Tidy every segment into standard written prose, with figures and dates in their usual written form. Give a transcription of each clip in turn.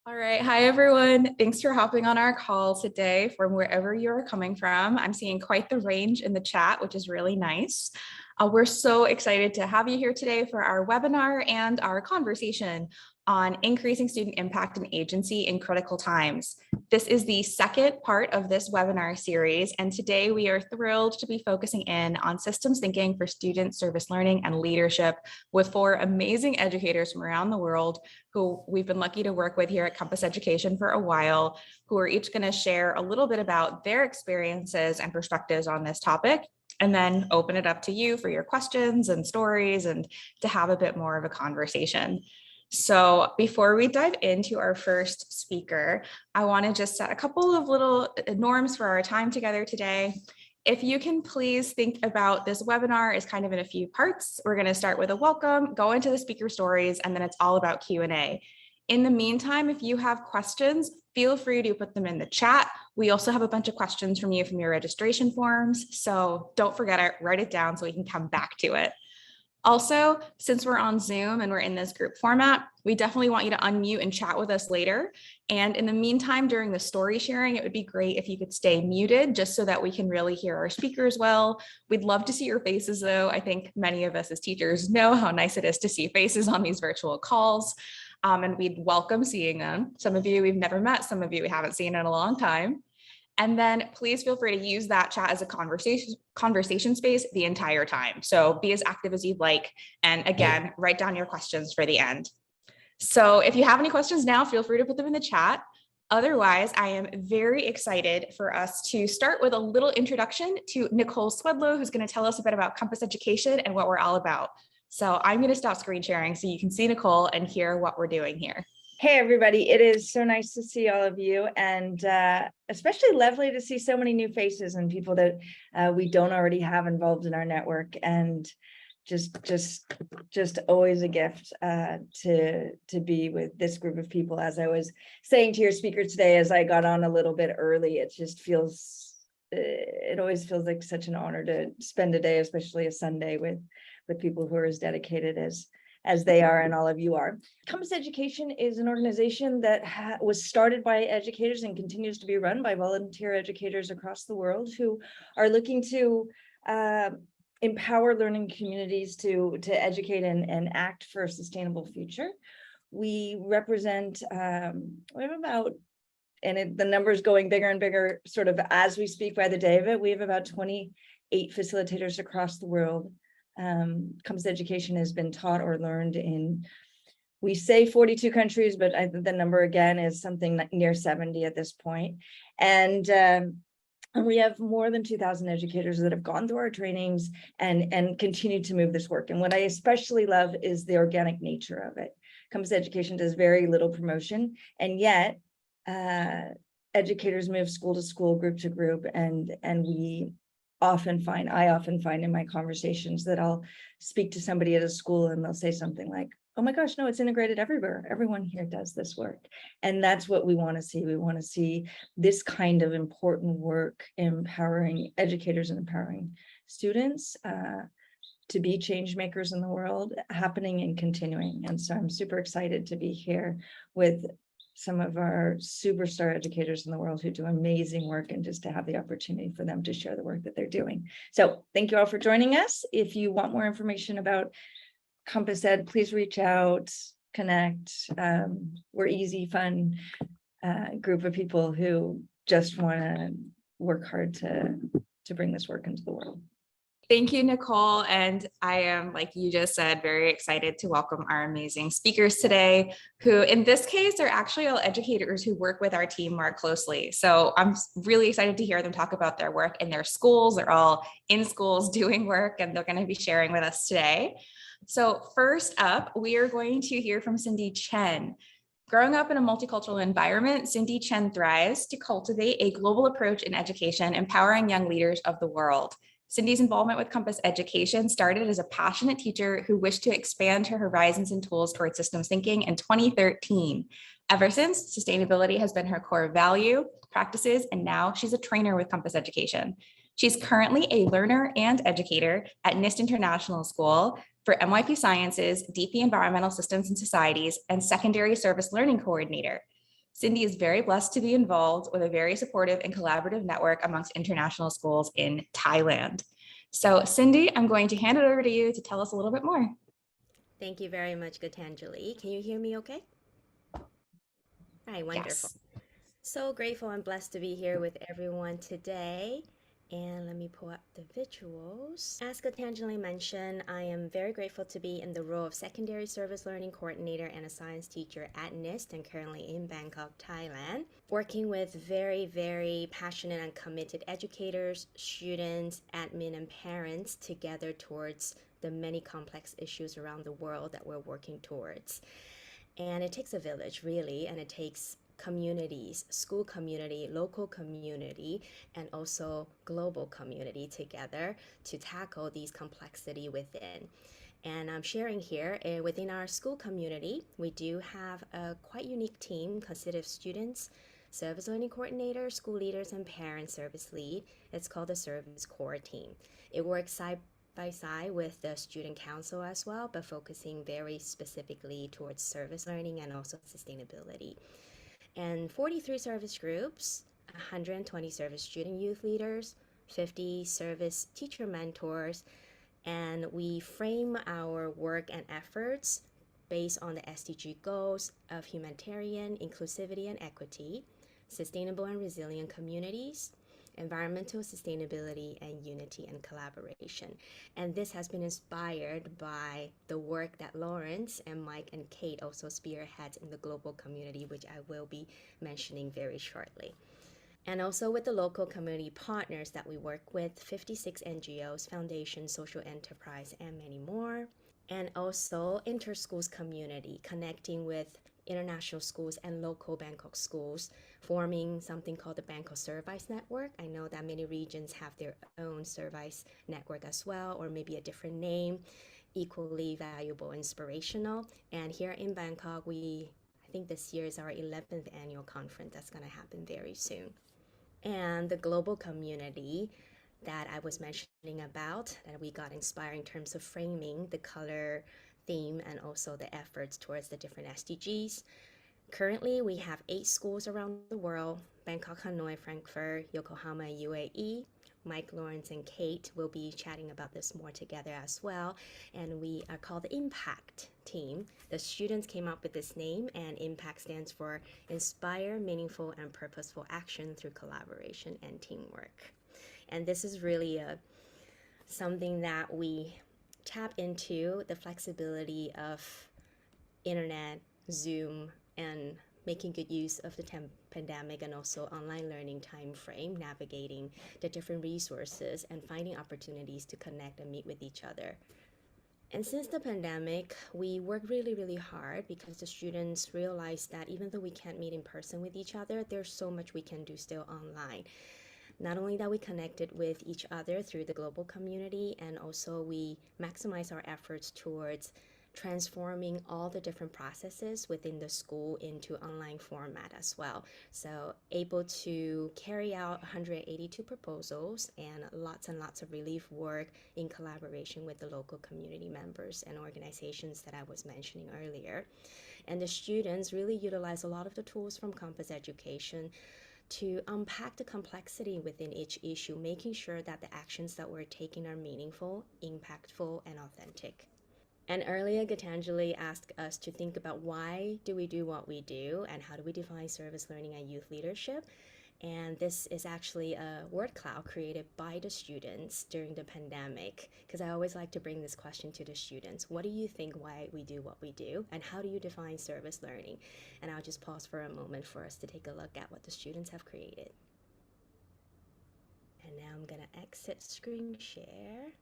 All right. Hi, everyone. Thanks for hopping on our call today from wherever you're coming from. I'm seeing quite the range in the chat, which is really nice. We're so excited to have you here today for our webinar and our conversation on increasing student impact and agency in critical times. This is the second part of this webinar series, and today we are thrilled to be focusing in on systems thinking for student service learning and leadership with four amazing educators from around the world who we've been lucky to work with here at Compass Education for a while, who are each going to share a little bit about their experiences and perspectives on this topic, and then open it up to you for your questions and stories and to have a bit more of a conversation. So before we dive into our first speaker, I want to just set a couple of little norms for our time together today. If you can please think about this webinar as kind of in a few parts. We're going to start with a welcome, go into the speaker stories, and then it's all about Q&A. In the meantime, if you have questions, feel free to put them in the chat. We also have a bunch of questions from you from your registration forms, so don't forget it, write it down so we can come back to it. Also, since we're on Zoom and we're in this group format, we definitely want you to unmute and chat with us later. And in the meantime, during the story sharing, it would be great if you could stay muted just so that we can really hear our speakers well. We'd love to see your faces though. I think many of us as teachers know how nice it is to see faces on these virtual calls. And we'd welcome seeing them. Some of you we've never met, some of you we haven't seen in a long time. And then please feel free to use that chat as a conversation space the entire time. So be as active as you'd like. And again, write down your questions for the end. So if you have any questions now, feel free to put them in the chat. Otherwise, I am very excited for us to start with a little introduction to Nicole Swedlow, who's going to tell us a bit about Compass Education and what we're all about. So I'm going to stop screen sharing so you can see Nicole and hear what we're doing here. Hey, everybody. It is so nice to see all of you, and especially lovely to see so many new faces and people that we don't already have involved in our network. And just always a gift to be with this group of people. As I was saying to your speaker today, as I got on a little bit early, it always feels like such an honor to spend a day, especially a Sunday, with people who are as dedicated as they are and all of you are. Compass Education is an organization that was started by educators and continues to be run by volunteer educators across the world who are looking to empower learning communities to educate and act for a sustainable future. We represent, we have about, and the number's going bigger and bigger sort of as we speak by the day of it, we have about 28 facilitators across the world. Compass Education has been taught or learned in, we say 42 countries, but the number again is something near 70 at this point. And we have more than 2,000 educators that have gone through our trainings and continue to move this work. And what I especially love is the organic nature of it. Compass Education does very little promotion, and yet educators move school to school, group to group, and I often find in my conversations that I'll speak to somebody at a school and they'll say something like, oh my gosh, no, it's integrated everywhere. Everyone here does this work. And that's what we want to see. We want to see this kind of important work empowering educators and empowering students to be change makers in the world happening and continuing. And so I'm super excited to be here with some of our superstar educators in the world who do amazing work, and just to have the opportunity for them to share the work that they're doing. So thank you all for joining us. If you want more information about Compass Ed, please reach out, connect. We're easy, fun group of people who just want to work hard to bring this work into the world. Thank you, Nicole. And I am, like you just said, very excited to welcome our amazing speakers today, who in this case are actually all educators who work with our team more closely. So I'm really excited to hear them talk about their work in their schools. They're all in schools doing work, and they're going to be sharing with us today. So first up, we are going to hear from Cindy Chen. Growing up in a multicultural environment, Cindy Chen thrives to cultivate a global approach in education, empowering young leaders of the world. Cindy's involvement with Compass Education started as a passionate teacher who wished to expand her horizons and tools towards systems thinking in 2013. Ever since, sustainability has been her core value, practices, and now she's a trainer with Compass Education. She's currently a learner and educator at NIST International School for MYP Sciences, DP Environmental Systems and Societies, and Secondary Service Learning Coordinator. Cindy is very blessed to be involved with a very supportive and collaborative network amongst international schools in Thailand. So Cindy, I'm going to hand it over to you to tell us a little bit more. Thank you very much, Gitanjali. Can you hear me okay? All right, wonderful. Yes. So grateful and blessed to be here with everyone today. And let me pull up the visuals. As Gitanjali mentioned, I am very grateful to be in the role of Secondary Service Learning Coordinator and a science teacher at NIST and currently in Bangkok, Thailand, working with very, very passionate and committed educators, students, admin, and parents together towards the many complex issues around the world that we're working towards. And it takes a village, really, and it takes communities, school community, local community, and also global community together to tackle these complexity within. And I'm sharing here within our school community, we do have a quite unique team consisting of students, service learning coordinators, school leaders, and parent service lead. It's called the Service Core Team. It works side by side with the student council as well, but focusing very specifically towards service learning and also sustainability. And 43 service groups, 120 service student youth leaders, 50 service teacher mentors, and we frame our work and efforts based on the SDG goals of humanitarian, inclusivity and equity, sustainable and resilient communities, environmental sustainability, and unity and collaboration. And this has been inspired by the work that Lawrence and Mike and Kate also spearhead in the global community, which I will be mentioning very shortly. And also with the local community partners that we work with, 56 NGOs, foundations, social enterprise, and many more. And also inter-schools community, connecting with international schools and local Bangkok schools, forming something called the Bangkok Service Network. I know that many regions have their own service network as well, or maybe a different name, equally valuable, inspirational. And here in Bangkok, I think this year is our 11th annual conference that's going to happen very soon. And the global community that I was mentioning about, that we got inspired in terms of framing the color theme and also the efforts towards the different SDGs. Currently, we have 8 schools around the world: Bangkok, Hanoi, Frankfurt, Yokohama, UAE. Mike, Lawrence, and Kate will be chatting about this more together as well. And we are called the Impact Team. The students came up with this name, and Impact stands for Inspire, Meaningful, and Purposeful Action through Collaboration and Teamwork. And this is really something that we tap into the flexibility of internet, Zoom, and making good use of the pandemic and also online learning time frame, navigating the different resources and finding opportunities to connect and meet with each other. And since the pandemic, we work really, really hard because the students realize that even though we can't meet in person with each other, there's so much we can do still online. Not only that we connected with each other through the global community, and also we maximize our efforts towards transforming all the different processes within the school into online format as well. So able to carry out 182 proposals and lots of relief work in collaboration with the local community members and organizations that I was mentioning earlier. And the students really utilize a lot of the tools from campus education to unpack the complexity within each issue, making sure that the actions that we're taking are meaningful, impactful, and authentic. And earlier, Gitanjali asked us to think about why do we do what we do and how do we define service learning and youth leadership. And this is actually a word cloud created by the students during the pandemic, because I always like to bring this question to the students. What do you think why we do what we do, and how do you define service learning? And I'll just pause for a moment for us to take a look at what the students have created. And now I'm going to exit screen share.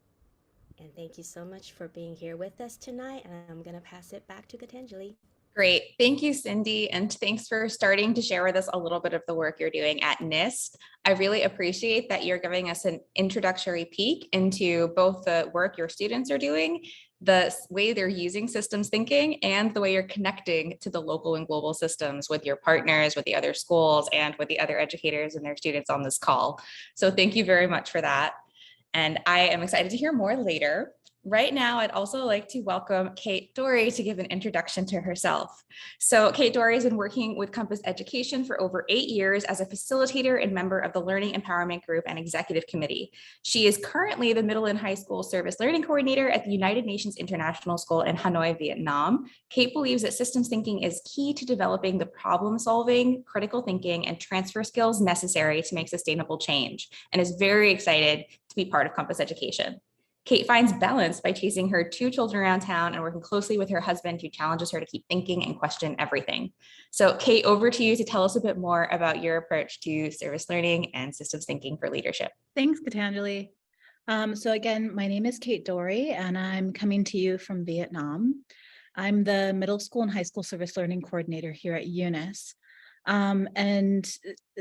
And thank you so much for being here with us tonight. And I'm going to pass it back to Gitanjali. Great. Thank you, Cindy. And thanks for starting to share with us a little bit of the work you're doing at NIST. I really appreciate that you're giving us an introductory peek into both the work your students are doing, the way they're using systems thinking, and the way you're connecting to the local and global systems with your partners, with the other schools, and with the other educators and their students on this call. So thank you very much for that. And I am excited to hear more later. Right now, I'd also like to welcome Kate Dory to give an introduction to herself. So Kate Dory has been working with Compass Education for over 8 years as a facilitator and member of the Learning Empowerment Group and Executive Committee. She is currently the Middle and High School Service Learning Coordinator at the United Nations International School in Hanoi, Vietnam. Kate believes that systems thinking is key to developing the problem solving, critical thinking, and transfer skills necessary to make sustainable change, and is very excited to be part of Compass Education. Kate finds balance by chasing her 2 children around town and working closely with her husband, who challenges her to keep thinking and question everything. So Kate, over to you to tell us a bit more about your approach to service learning and systems thinking for leadership. Thanks, Gitanjali. So again, my name is Kate Dory, and I'm coming to you from Vietnam. I'm the middle school and high school service learning coordinator here at UNIS. And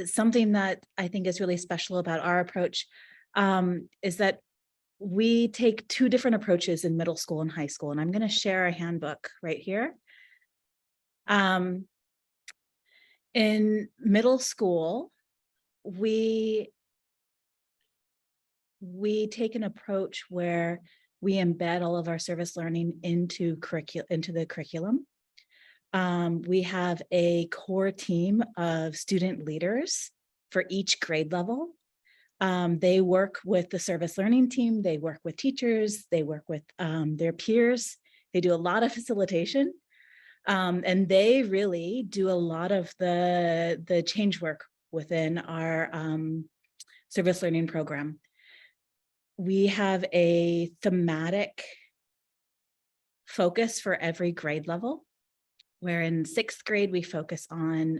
something that I think is really special about our approach is that we take 2 different approaches in middle school and high school, and I'm going to share a handbook right here. In middle school, we take an approach where we embed all of our service learning into the curriculum. We have a core team of student leaders for each grade level. They work with the service learning team, they work with teachers, they work with their peers, they do a lot of facilitation, and they really do a lot of the change work within our service learning program. We have a thematic focus for every grade level, where in 6th grade, we focus on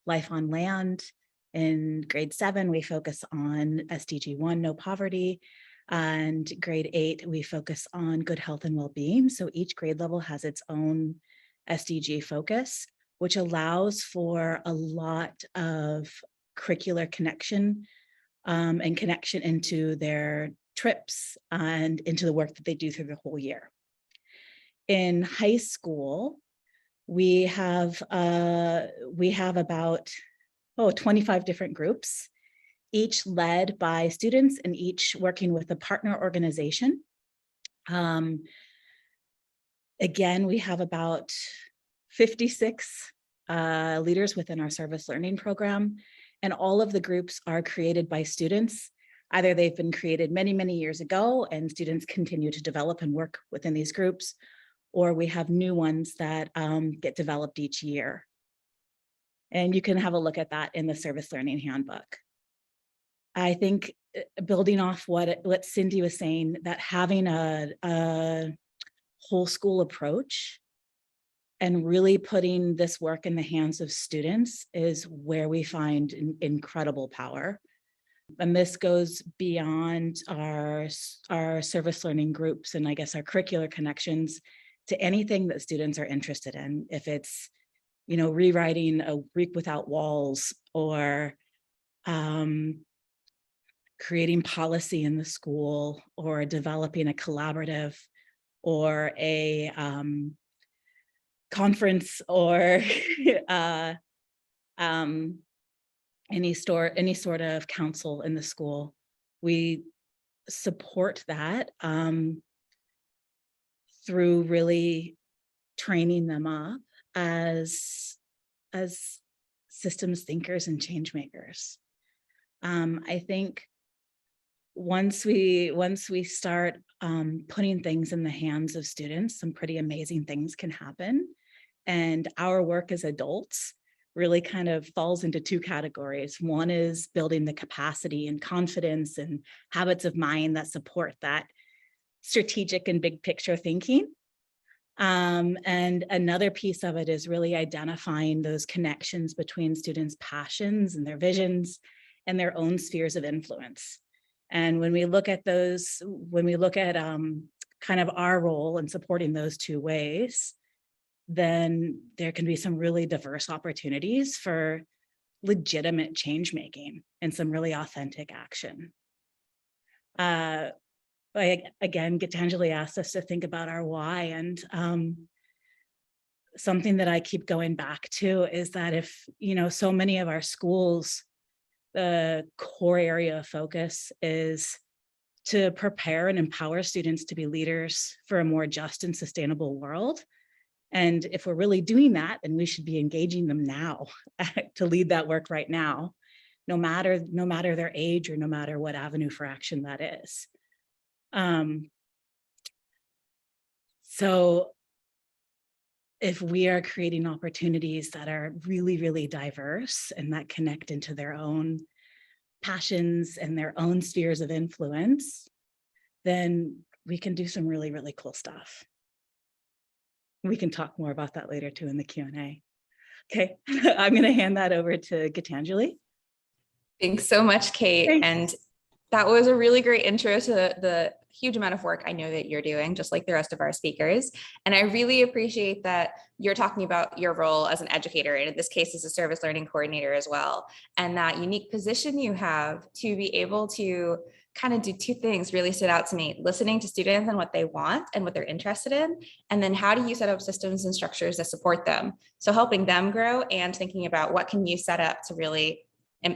life on land. In grade 7, we focus on SDG 1, no poverty. And grade 8, we focus on good health and well-being. So each grade level has its own SDG focus, which allows for a lot of curricular connection and connection into their trips and into the work that they do through the whole year. In high school, we have about 25 different groups, each led by students and each working with a partner organization. Again, we have about 56 leaders within our service learning program, and all of the groups are created by students. Either they've been created many, many years ago and students continue to develop and work within these groups, or we have new ones that get developed each year. And you can have a look at that in the service learning handbook. I think building off what Cindy was saying, that having a whole school approach and really putting this work in the hands of students is where we find incredible power. And this goes beyond our service learning groups and I guess our curricular connections to anything that students are interested in. If it's, rewriting a Greek Without Walls, or creating policy in the school, or developing a collaborative, or a conference, or any sort of council in the school. We support that through really training them up as systems thinkers and change makers. I think once we start putting things in the hands of students, some pretty amazing things can happen. And our work as adults really kind of falls into 2 categories. One is building the capacity and confidence and habits of mind that support that strategic and big picture thinking. And another piece of it is really identifying those connections between students' passions and their visions and their own spheres of influence. And when we look at kind of our role in supporting those 2 ways, then there can be some really diverse opportunities for legitimate change making and some really authentic action. Again, Gitanjali asked us to think about our why, and something that I keep going back to is that if, so many of our schools, the core area of focus is to prepare and empower students to be leaders for a more just and sustainable world. And if we're really doing that, then we should be engaging them now to lead that work right now, no matter their age or no matter what avenue for action that is. So if we are creating opportunities that are really, really diverse and that connect into their own passions and their own spheres of influence, then we can do some really, really cool stuff. We can talk more about that later too in the Q&A. Okay, I'm going to hand that over to Gitanjali. Thanks so much, Kate. Thanks. And that was a really great intro to the huge amount of work I know that you're doing, just like the rest of our speakers. And I really appreciate that you're talking about your role as an educator, and in this case, as a service learning coordinator as well, and that unique position you have to be able to kind of do two things really stood out to me: listening to students and what they want and what they're interested in, and then how do you set up systems and structures that support them? So helping them grow and thinking about what can you set up to really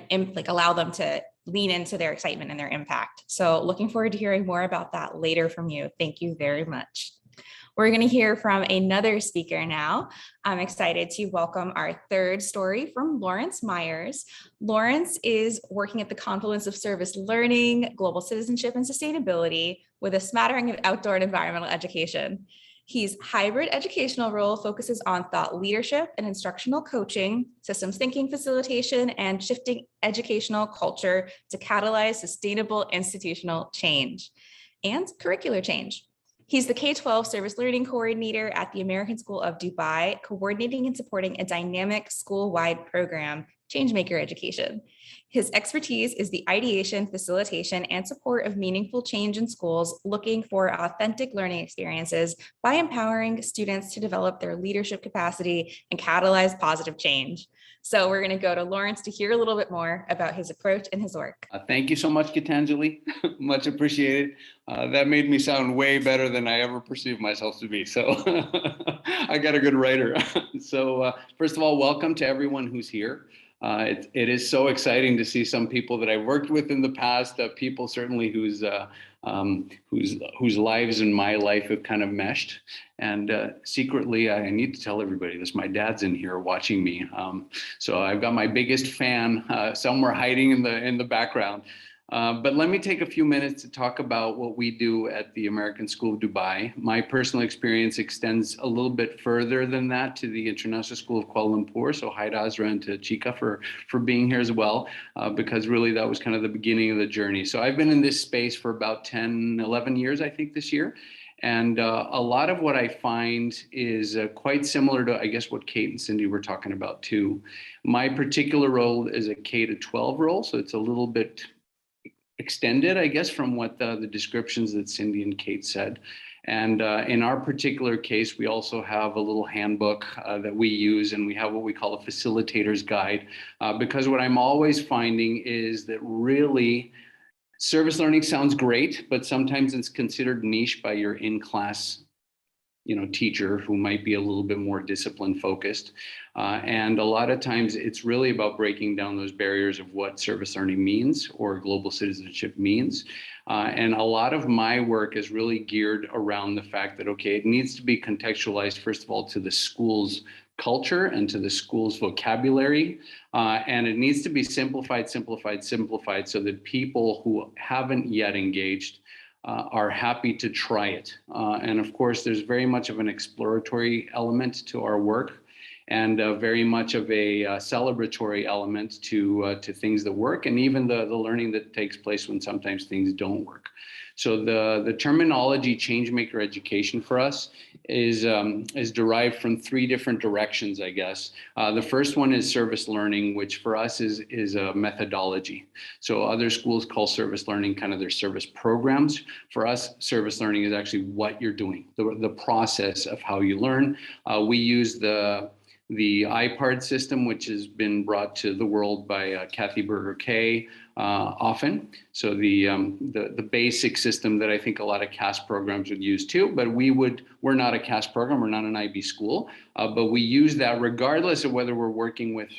like allow them to lean into their excitement and their impact. So looking forward to hearing more about that later from you. Thank you very much. We're going to hear from another speaker now. I'm excited to welcome our third story from Lawrence Myers. Lawrence is working at the confluence of service learning, global citizenship, and sustainability with a smattering of outdoor and environmental education. His hybrid educational role focuses on thought leadership and instructional coaching, systems thinking facilitation, and shifting educational culture to catalyze sustainable institutional change and curricular change. He's the K-12 Service Learning Coordinator at the American School of Dubai, coordinating and supporting a dynamic school-wide program, Changemaker Education. His expertise is the ideation, facilitation, and support of meaningful change in schools, looking for authentic learning experiences by empowering students to develop their leadership capacity and catalyze positive change. So we're going to go to Lawrence to hear a little bit more about his approach and his work. Thank you so much, Gitanjali. Much appreciated. That made me sound way better than I ever perceived myself to be. So I got a good writer. So first of all, welcome to everyone who's here. It is so exciting to see some people that I've worked with in the past, people certainly whose lives and my life have kind of meshed. And secretly, I need to tell everybody this, my dad's in here watching me. So I've got my biggest fan somewhere hiding in the background. But let me take a few minutes to talk about what we do at the American School of Dubai. My personal experience extends a little bit further than that to the International School of Kuala Lumpur. So hi to Azra and to Chika for being here as well, because really that was kind of the beginning of the journey. So I've been in this space for about 10, 11 years, I think, this year. And a lot of what I find is quite similar to, I guess, what Kate and Cindy were talking about too. My particular role is a K-12 role, so it's a little bit extended, I guess, from what the descriptions that Cindy and Kate said. And in our particular case, we also have a little handbook that we use, and we have what we call a facilitator's guide, because what I'm always finding is that really service learning sounds great, but sometimes it's considered niche by your in-class teacher who might be a little bit more discipline focused. And a lot of times it's really about breaking down those barriers of what service learning means or global citizenship means. And a lot of my work is really geared around the fact that, okay, it needs to be contextualized, first of all, to the school's culture and to the school's vocabulary. And it needs to be simplified so that people who haven't yet engaged are happy to try it. And of course, there's very much of an exploratory element to our work, and very much of a celebratory element to things that work, and even the learning that takes place when sometimes things don't work. So the terminology changemaker education for us is derived from three different directions, I guess. The first one is service learning, which for us is a methodology. So other schools call service learning kind of their service programs. For us, service learning is actually what you're doing, the process of how you learn. We use the IPARD system, which has been brought to the world by Kathy Berger-Kay often. So the basic system that I think a lot of CAS programs would use too, but we're not a CAS program, we're not an IB school, but we use that regardless of whether we're working with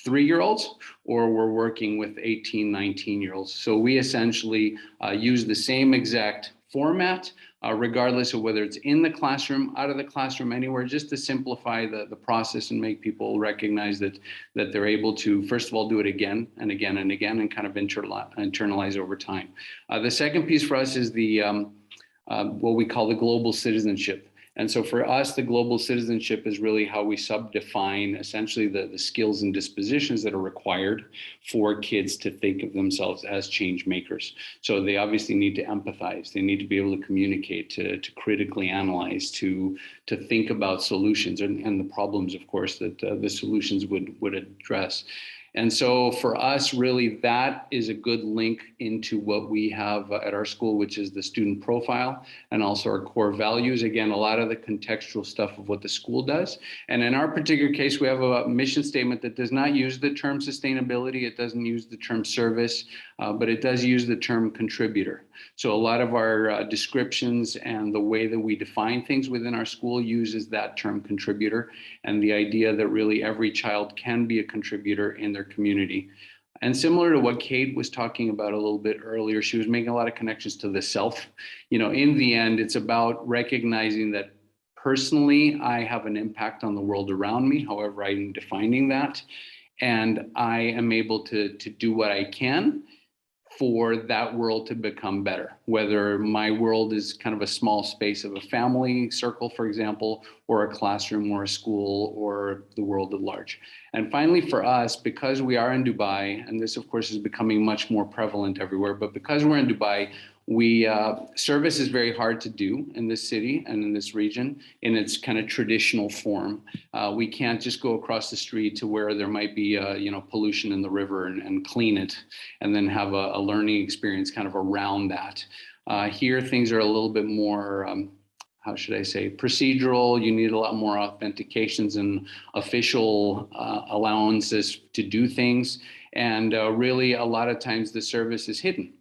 3-year-olds, or we're working with 18, 19-year-olds. So we essentially use the same exact format, regardless of whether it's in the classroom, out of the classroom, anywhere, just to simplify the process and make people recognize that they're able to, first of all, do it again and again and again, and kind of internalize over time. The second piece for us is the what we call the global citizenship. And so for us, the global citizenship is really how we subdefine essentially the skills and dispositions that are required for kids to think of themselves as change makers. So they obviously need to empathize. They need to be able to communicate, to critically analyze, to think about solutions and the problems, of course, that the solutions would address. And so for us, really, that is a good link into what we have at our school, which is the student profile and also our core values. Again, a lot of the contextual stuff of what the school does. And in our particular case, we have a mission statement that does not use the term sustainability. It doesn't use the term service, but it does use the term contributor. So a lot of our descriptions and the way that we define things within our school uses that term contributor, and the idea that really every child can be a contributor in their community. And similar to what Kate was talking about a little bit earlier, she was making a lot of connections to the self. You know, in the end, it's about recognizing that personally, I have an impact on the world around me, however I'm defining that. And I am able to do what I can for that world to become better, whether my world is kind of a small space of a family circle, for example, or a classroom or a school or the world at large. And finally, for us, because we are in Dubai, and this of course is becoming much more prevalent everywhere, but because we're in Dubai, service is very hard to do in this city and in this region in its kind of traditional form. We can't just go across the street to where there might be pollution in the river and clean it and then have a learning experience kind of around that. Here things are a little bit more how should I say, procedural. You need a lot more authentications and official allowances to do things. And really a lot of times the service is hidden,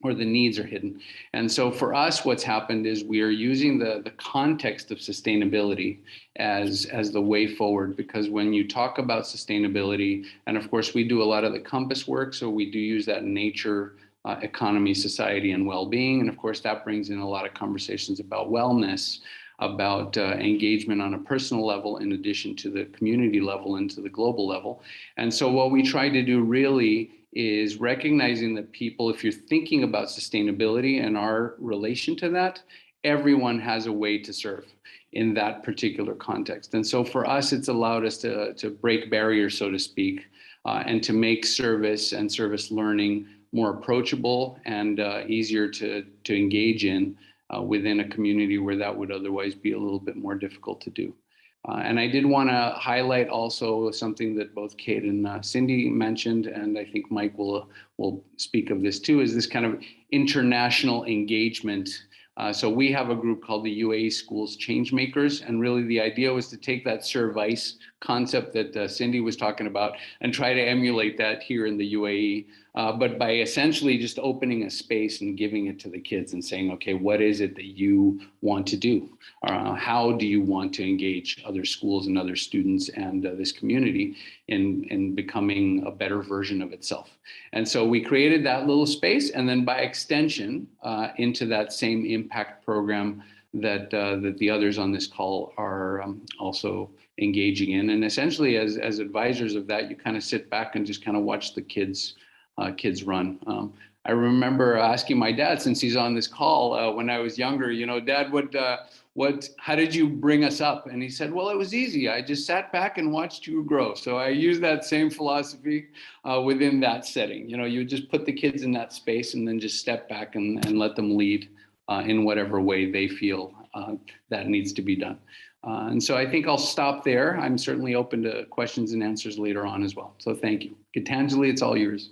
or the needs are hidden. And so for us, what's happened is we are using the context of sustainability as the way forward, because when you talk about sustainability, and of course we do a lot of the compass work, so we do use that nature, economy, society, and well-being. And of course that brings in a lot of conversations about wellness, about engagement on a personal level, in addition to the community level and to the global level. And so what we try to do really is recognizing that people, if you're thinking about sustainability and our relation to that, everyone has a way to serve in that particular context. And so for us, it's allowed us to break barriers, so to speak, and to make service and service learning more approachable and easier to engage in within a community where that would otherwise be a little bit more difficult to do. And I did want to highlight also something that both Kate and Cindy mentioned, and I think Mike will speak of this too, is this kind of international engagement. So we have a group called the UAE Schools Changemakers, and really the idea was to take that service concept that Cindy was talking about and try to emulate that here in the UAE, but by essentially just opening a space and giving it to the kids and saying, okay, what is it that you want to do? How do you want to engage other schools and other students and this community in becoming a better version of itself? And so we created that little space, and then by extension into that same impact program that the others on this call are also engaging in. And essentially as advisors of that, you kind of sit back and just kind of watch the kids run. I remember asking my dad, since he's on this call, when I was younger, Dad, how did you bring us up? And he said, well, it was easy. I just sat back and watched you grow. So I use that same philosophy within that setting. You just put the kids in that space and then just step back and let them lead in whatever way they feel that needs to be done. And so I think I'll stop there. I'm certainly open to questions and answers later on as well. So thank you. Gitanjali, it's all yours.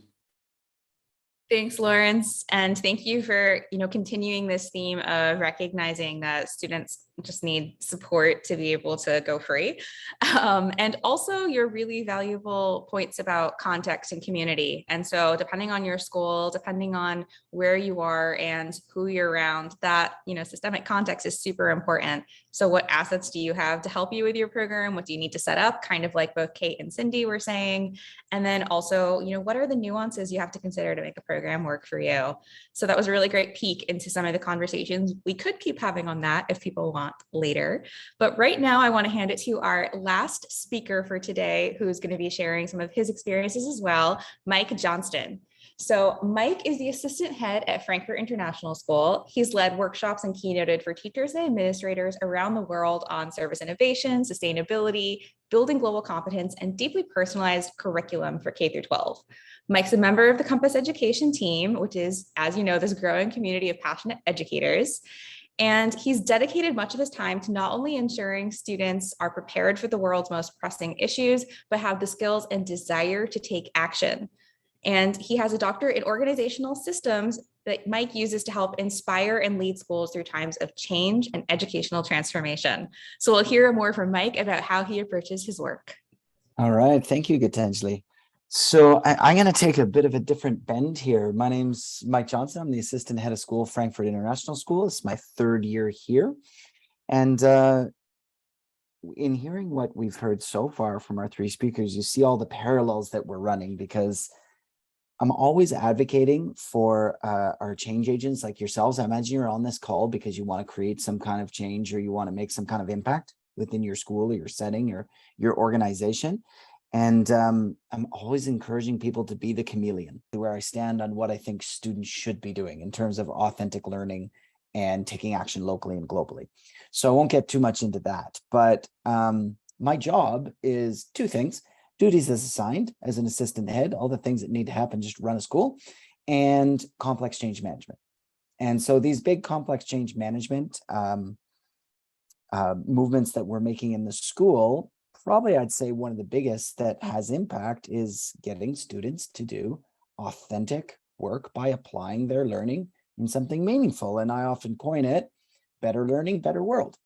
Thanks, Lawrence. And thank you for, continuing this theme of recognizing that students just need support to be able to go free. And also your really valuable points about context and community. And so depending on your school, depending on where you are and who you're around, that, systemic context is super important. So what assets do you have to help you with your program? What do you need to set up? Kind of like both Kate and Cindy were saying. And then also, what are the nuances you have to consider to make a program work for you? So that was a really great peek into some of the conversations we could keep having on that if people want later. But right now, I want to hand it to our last speaker for today, who's going to be sharing some of his experiences as well, Mike Johnston. So Mike is the assistant head at Frankfurt International School. He's led workshops and keynoted for teachers and administrators around the world on service innovation, sustainability, building global competence, and deeply personalized curriculum for K through 12. Mike's a member of the Compass Education team, which is, as you know, this growing community of passionate educators. And he's dedicated much of his time to not only ensuring students are prepared for the world's most pressing issues, but have the skills and desire to take action. And he has a doctorate in organizational systems that Mike uses to help inspire and lead schools through times of change and educational transformation. So we'll hear more from Mike about how he approaches his work. All right. Thank you, Gitanjali. So I'm going to take a bit of a different bend here. My name's Mike Johnston. I'm the assistant head of school, Frankfurt International School. It's my third year here. And in hearing what we've heard so far from our three speakers, you see all the parallels that we're running, because I'm always advocating for our change agents like yourselves. I imagine you're on this call because you want to create some kind of change, or you want to make some kind of impact within your school or your setting or your organization. And I'm always encouraging people to be the chameleon, where I stand on what I think students should be doing in terms of authentic learning and taking action locally and globally. So I won't get too much into that, but my job is two things: duties as assigned as an assistant head, all the things that need to happen just to run a school, and complex change management. And so these big complex change management movements that we're making in the school, probably I'd say one of the biggest that has impact is getting students to do authentic work by applying their learning in something meaningful. And I often coin it, better learning, better world.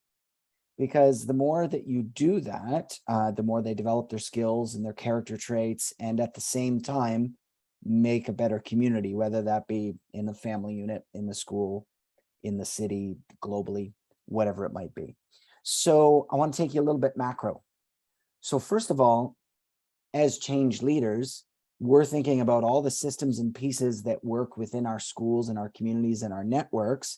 Because the more that you do that, the more they develop their skills and their character traits, and at the same time, make a better community, whether that be in the family unit, in the school, in the city, globally, whatever it might be. So I want to take you a little bit macro. So first of all, as change leaders, we're thinking about all the systems and pieces that work within our schools and our communities and our networks.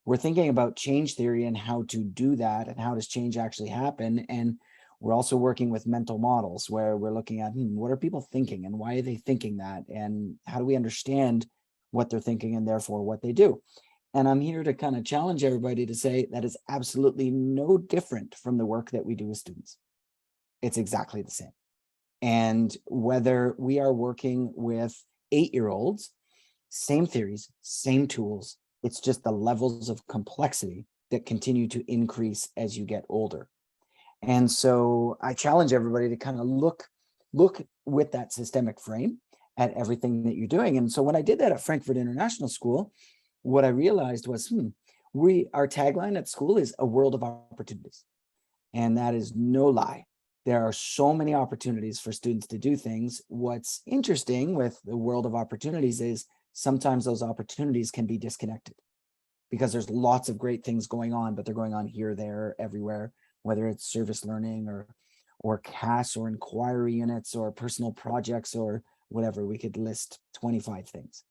We're thinking about change theory and how to do that, and how does change actually happen. And we're also working with mental models, where we're looking at what are people thinking and why are they thinking that, and how do we understand what they're thinking and therefore what they do. And I'm here to kind of challenge everybody to say that is absolutely no different from the work that we do with students. It's exactly the same. And whether we are working with 8-year-olds, same theories, same tools, it's just the levels of complexity that continue to increase as you get older. And so I challenge everybody to kind of look with that systemic frame at everything that you're doing. And so when I did that at Frankfurt International School, what I realized was, our tagline at school is a world of opportunities. And that is no lie. There are so many opportunities for students to do things. What's interesting with the world of opportunities is sometimes those opportunities can be disconnected, because there's lots of great things going on, but they're going on here, there, everywhere, whether it's service learning or CAS or inquiry units or personal projects or whatever. We could list 25 things.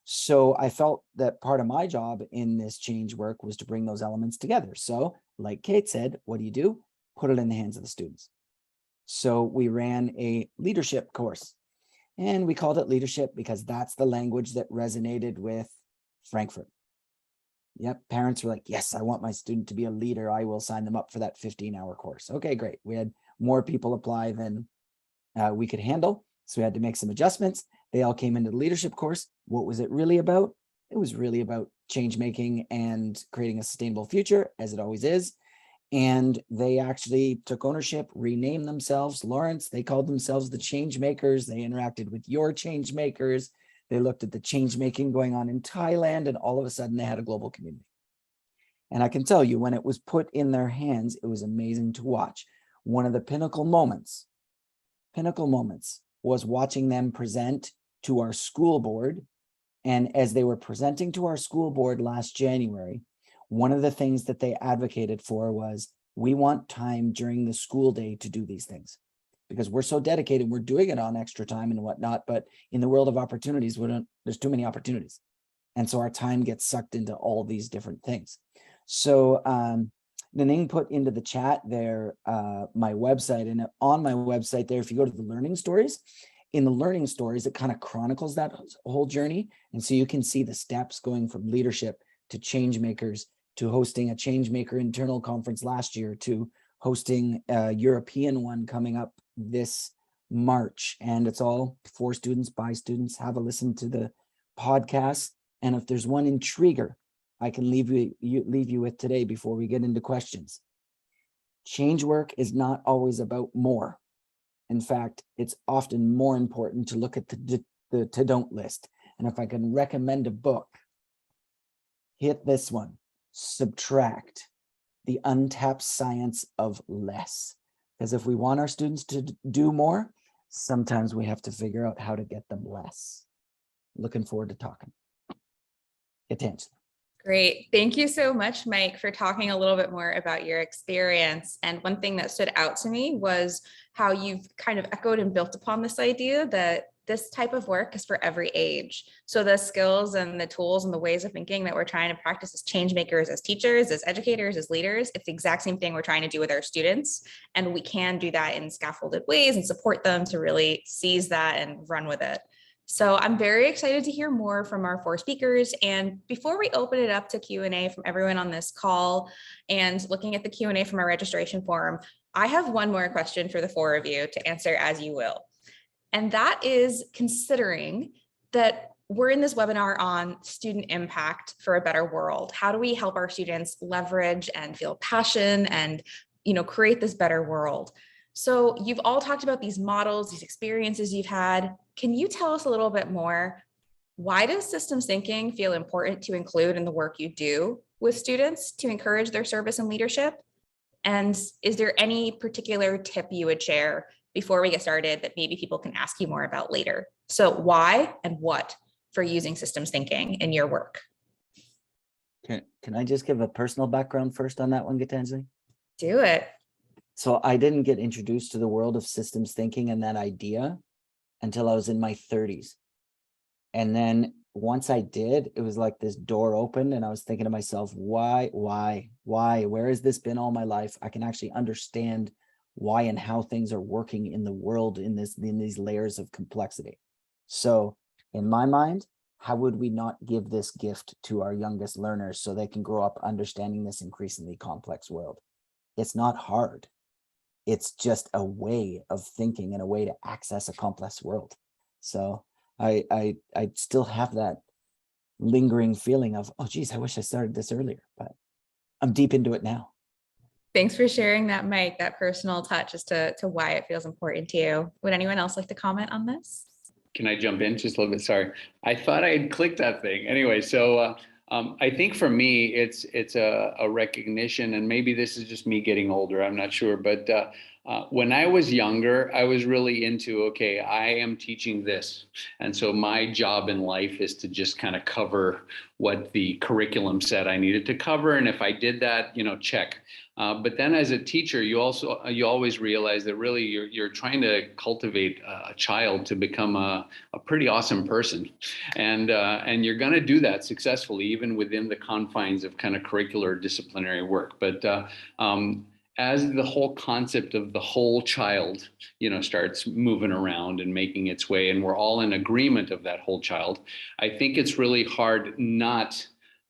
So I felt that part of my job in this change work was to bring those elements together. So like Kate said, what do? Put it in the hands of the students. So we ran a leadership course, and we called it leadership because that's the language that resonated with Frankfurt. Yep, parents were like, yes, I want my student to be a leader. I will sign them up for that 15-hour course. Okay, great. We had more people apply than we could handle, so we had to make some adjustments. They all came into the leadership course. What was it really about? It was really about change making and creating a sustainable future, as it always is. And they actually took ownership, renamed themselves Lawrence. They called themselves the change makers. They interacted with your change makers. They looked at the change making going on in Thailand, and all of a sudden they had a global community. And I can tell you, when it was put in their hands, it was amazing to watch. One of the pinnacle moments was watching them present to our school board. And as they were presenting to our school board last January, one of the things that they advocated for was, we want time during the school day to do these things, because we're so dedicated, we're doing it on extra time and whatnot, but in the world of opportunities, there's too many opportunities. And so our time gets sucked into all these different things. So Naning put into the chat there my website, and on my website there, if you go to the learning stories, in the learning stories, it kind of chronicles that whole journey. And so you can see the steps going from leadership to change makers, to hosting a change maker internal conference last year, to hosting a European one coming up this March. And it's all for students, by students. Have a listen to the podcast. And if there's one intriguer I can leave you with today before we get into questions. Change work is not always about more. In fact, it's often more important to look at the to-don't list. And if I can recommend a book, hit this one, Subtract: The Untapped Science of Less. Because if we want our students to do more, sometimes we have to figure out how to get them less. Looking forward to talking. Attention. Great. Thank you so much, Mike, for talking a little bit more about your experience. And one thing that stood out to me was how you've kind of echoed and built upon this idea that this type of work is for every age. So the skills and the tools and the ways of thinking that we're trying to practice as change makers, as teachers, as educators, as leaders, it's the exact same thing we're trying to do with our students. And we can do that in scaffolded ways and support them to really seize that and run with it. So I'm very excited to hear more from our 4 speakers. And before we open it up to Q&A from everyone on this call and looking at the Q&A from our registration form, I have one more question for the 4 of you to answer as you will. And that is, considering that we're in this webinar on student impact for a better world, how do we help our students leverage and feel passion and, create this better world? So you've all talked about these models, these experiences you've had. Can you tell us a little bit more? Why does systems thinking feel important to include in the work you do with students to encourage their service and leadership? And is there any particular tip you would share before we get started that maybe people can ask you more about later? So why and what for using systems thinking in your work? Can I just give a personal background first on that one, Gitanjali? Do it. So I didn't get introduced to the world of systems thinking and that idea until I was in my 30s. And then once I did, it was like this door opened and I was thinking to myself, why, where has this been all my life? I can actually understand why and how things are working in the world in these layers of complexity. So in my mind, how would we not give this gift to our youngest learners so they can grow up understanding this increasingly complex world? It's not hard. It's just a way of thinking and a way to access a complex world. So I still have that lingering feeling of, oh geez, I wish I started this earlier, but I'm deep into it now. Thanks for sharing that, Mike, that personal touch as to why it feels important to you. Would anyone else like to comment on this? Can I jump in just a little bit? Sorry. I thought I had clicked that thing. Anyway, so I think for me, it's a recognition, and maybe this is just me getting older, I'm not sure, but when I was younger, I was really into, okay, I am teaching this. And so my job in life is to just kind of cover what the curriculum said I needed to cover. And if I did that, check. But then as a teacher, you always realize that really you're trying to cultivate a child to become a pretty awesome person. And you're going to do that successfully, even within the confines of kind of curricular disciplinary work. But as the whole concept of the whole child, starts moving around and making its way, and we're all in agreement of that whole child, I think it's really hard not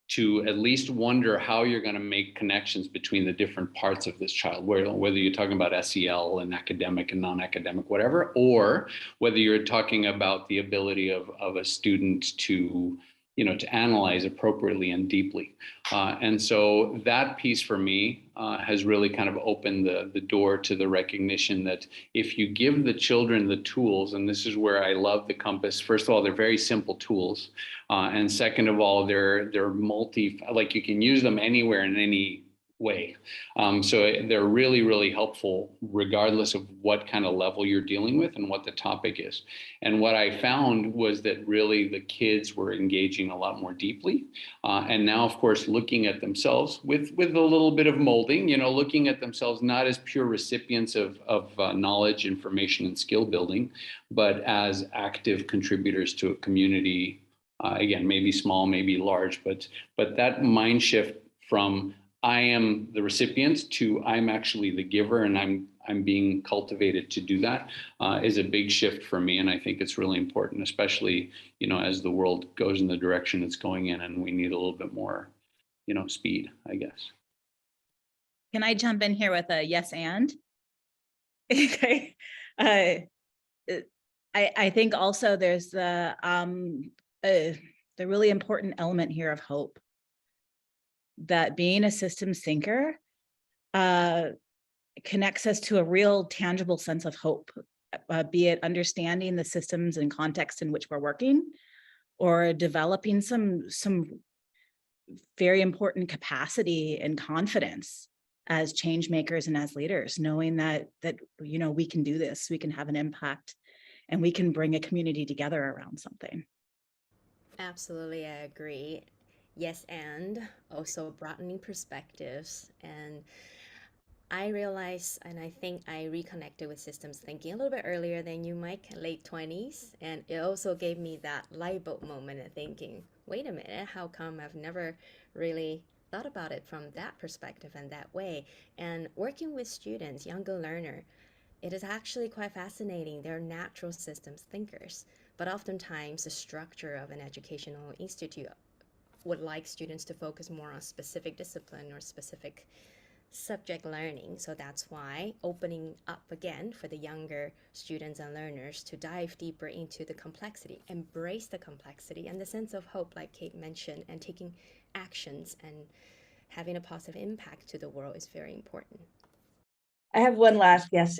to at least wonder how you're going to make connections between the different parts of this child, whether you're talking about SEL and academic and non-academic, whatever, or whether you're talking about the ability of a student to to analyze appropriately and deeply. And so that piece for me has really kind of opened the door to the recognition that if you give the children the tools, and this is where I love the Compass, first of all, they're very simple tools. And second of all, they're like you can use them anywhere in any way. So they're really, really helpful regardless of what kind of level you're dealing with and what the topic is. And what I found was that really the kids were engaging a lot more deeply. And now, of course, looking at themselves with a little bit of molding, looking at themselves not as pure recipients of knowledge, information, and skill building, but as active contributors to a community. Again, maybe small, maybe large, but that mind shift from I am the recipient to I'm actually the giver, and I'm being cultivated to do that is a big shift for me. And I think it's really important, especially, as the world goes in the direction it's going in, and we need a little bit more, speed, I guess. Can I jump in here with a yes and? Okay. I think also there's the really important element here of hope. That being a systems thinker connects us to a real tangible sense of hope, be it understanding the systems and context in which we're working, or developing some very important capacity and confidence as change makers and as leaders, knowing that we can do this, we can have an impact, and we can bring a community together around something. Absolutely, I agree. Yes, and also broadening perspectives. And I realized, and I think I reconnected with systems thinking a little bit earlier than you, Mike, late 20s. And it also gave me that light bulb moment of thinking, wait a minute, how come I've never really thought about it from that perspective and that way? And working with students, younger learner, it is actually quite fascinating. They're natural systems thinkers, but oftentimes the structure of an educational institute would like students to focus more on specific discipline or specific subject learning. So that's why opening up again for the younger students and learners to dive deeper into the complexity, embrace the complexity and the sense of hope, like Kate mentioned, and taking actions and having a positive impact to the world is very important. I have one last yes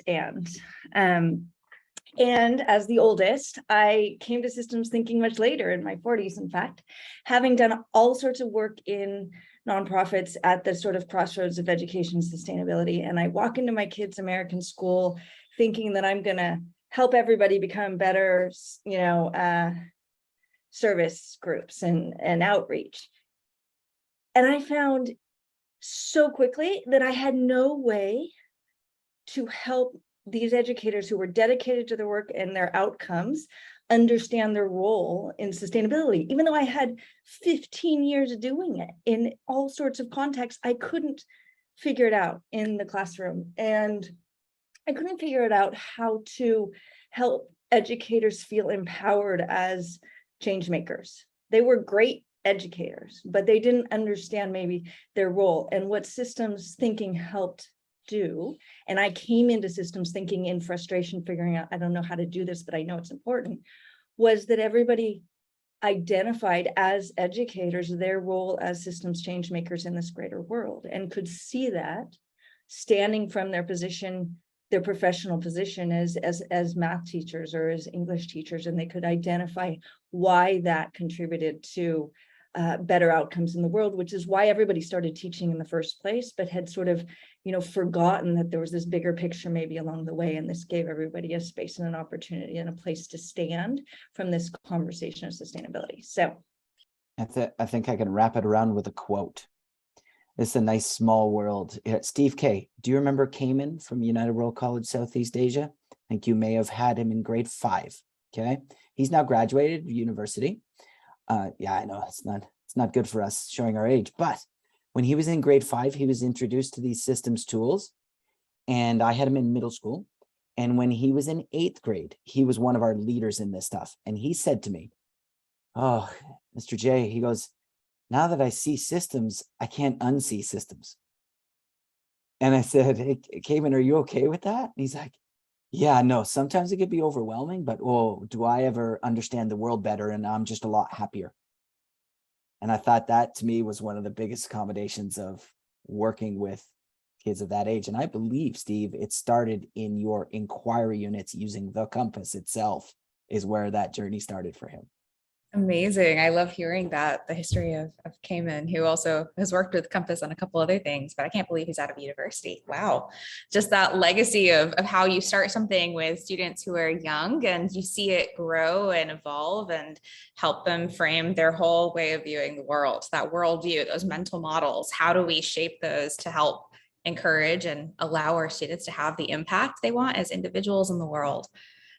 and as the oldest, I came to systems thinking much later, in my 40s, in fact, having done all sorts of work in nonprofits at the sort of crossroads of education and sustainability. And I walk into my kids' American school thinking that I'm going to help everybody become better, service groups and outreach. And I found so quickly that I had no way to help these educators who were dedicated to their work and their outcomes understand their role in sustainability. Even though I had 15 years of doing it in all sorts of contexts, I couldn't figure it out in the classroom. And I couldn't figure it out how to help educators feel empowered as change makers. They were great educators, but they didn't understand maybe their role and what systems thinking helped do. And I came into systems thinking in frustration, figuring out, I don't know how to do this, but I know it's important, was that everybody identified as educators their role as systems change makers in this greater world, and could see that standing from their position, their professional position as math teachers or as English teachers, and they could identify why that contributed to better outcomes in the world, which is why everybody started teaching in the first place, but had sort of, forgotten that there was this bigger picture maybe along the way. And this gave everybody a space and an opportunity and a place to stand from this conversation of sustainability. So I think I can wrap it around with a quote. This is a nice small world. Steve K. Do you remember Cayman from United World College, Southeast Asia? I think you may have had him in grade 5. Okay. He's now graduated university. Yeah, I know it's not good for us showing our age, but when he was in grade 5, he was introduced to these systems tools, and I had him in middle school. And when he was in 8th grade, he was one of our leaders in this stuff. And he said to me, "Oh, Mr. J," he goes, "now that I see systems, I can't unsee systems." And I said, "Hey, Cayman, are you okay with that?" And he's like, "Yeah, no, sometimes it could be overwhelming, but do I ever understand the world better? And I'm just a lot happier." And I thought that to me was one of the biggest accommodations of working with kids of that age. And I believe, Steve, it started in your inquiry units using the compass itself is where that journey started for him. Amazing. I love hearing that, the history of Cayman, who also has worked with Compass on a couple other things, but I can't believe he's out of university. Wow. Just that legacy of how you start something with students who are young and you see it grow and evolve and help them frame their whole way of viewing the world, that worldview, those mental models. How do we shape those to help encourage and allow our students to have the impact they want as individuals in the world?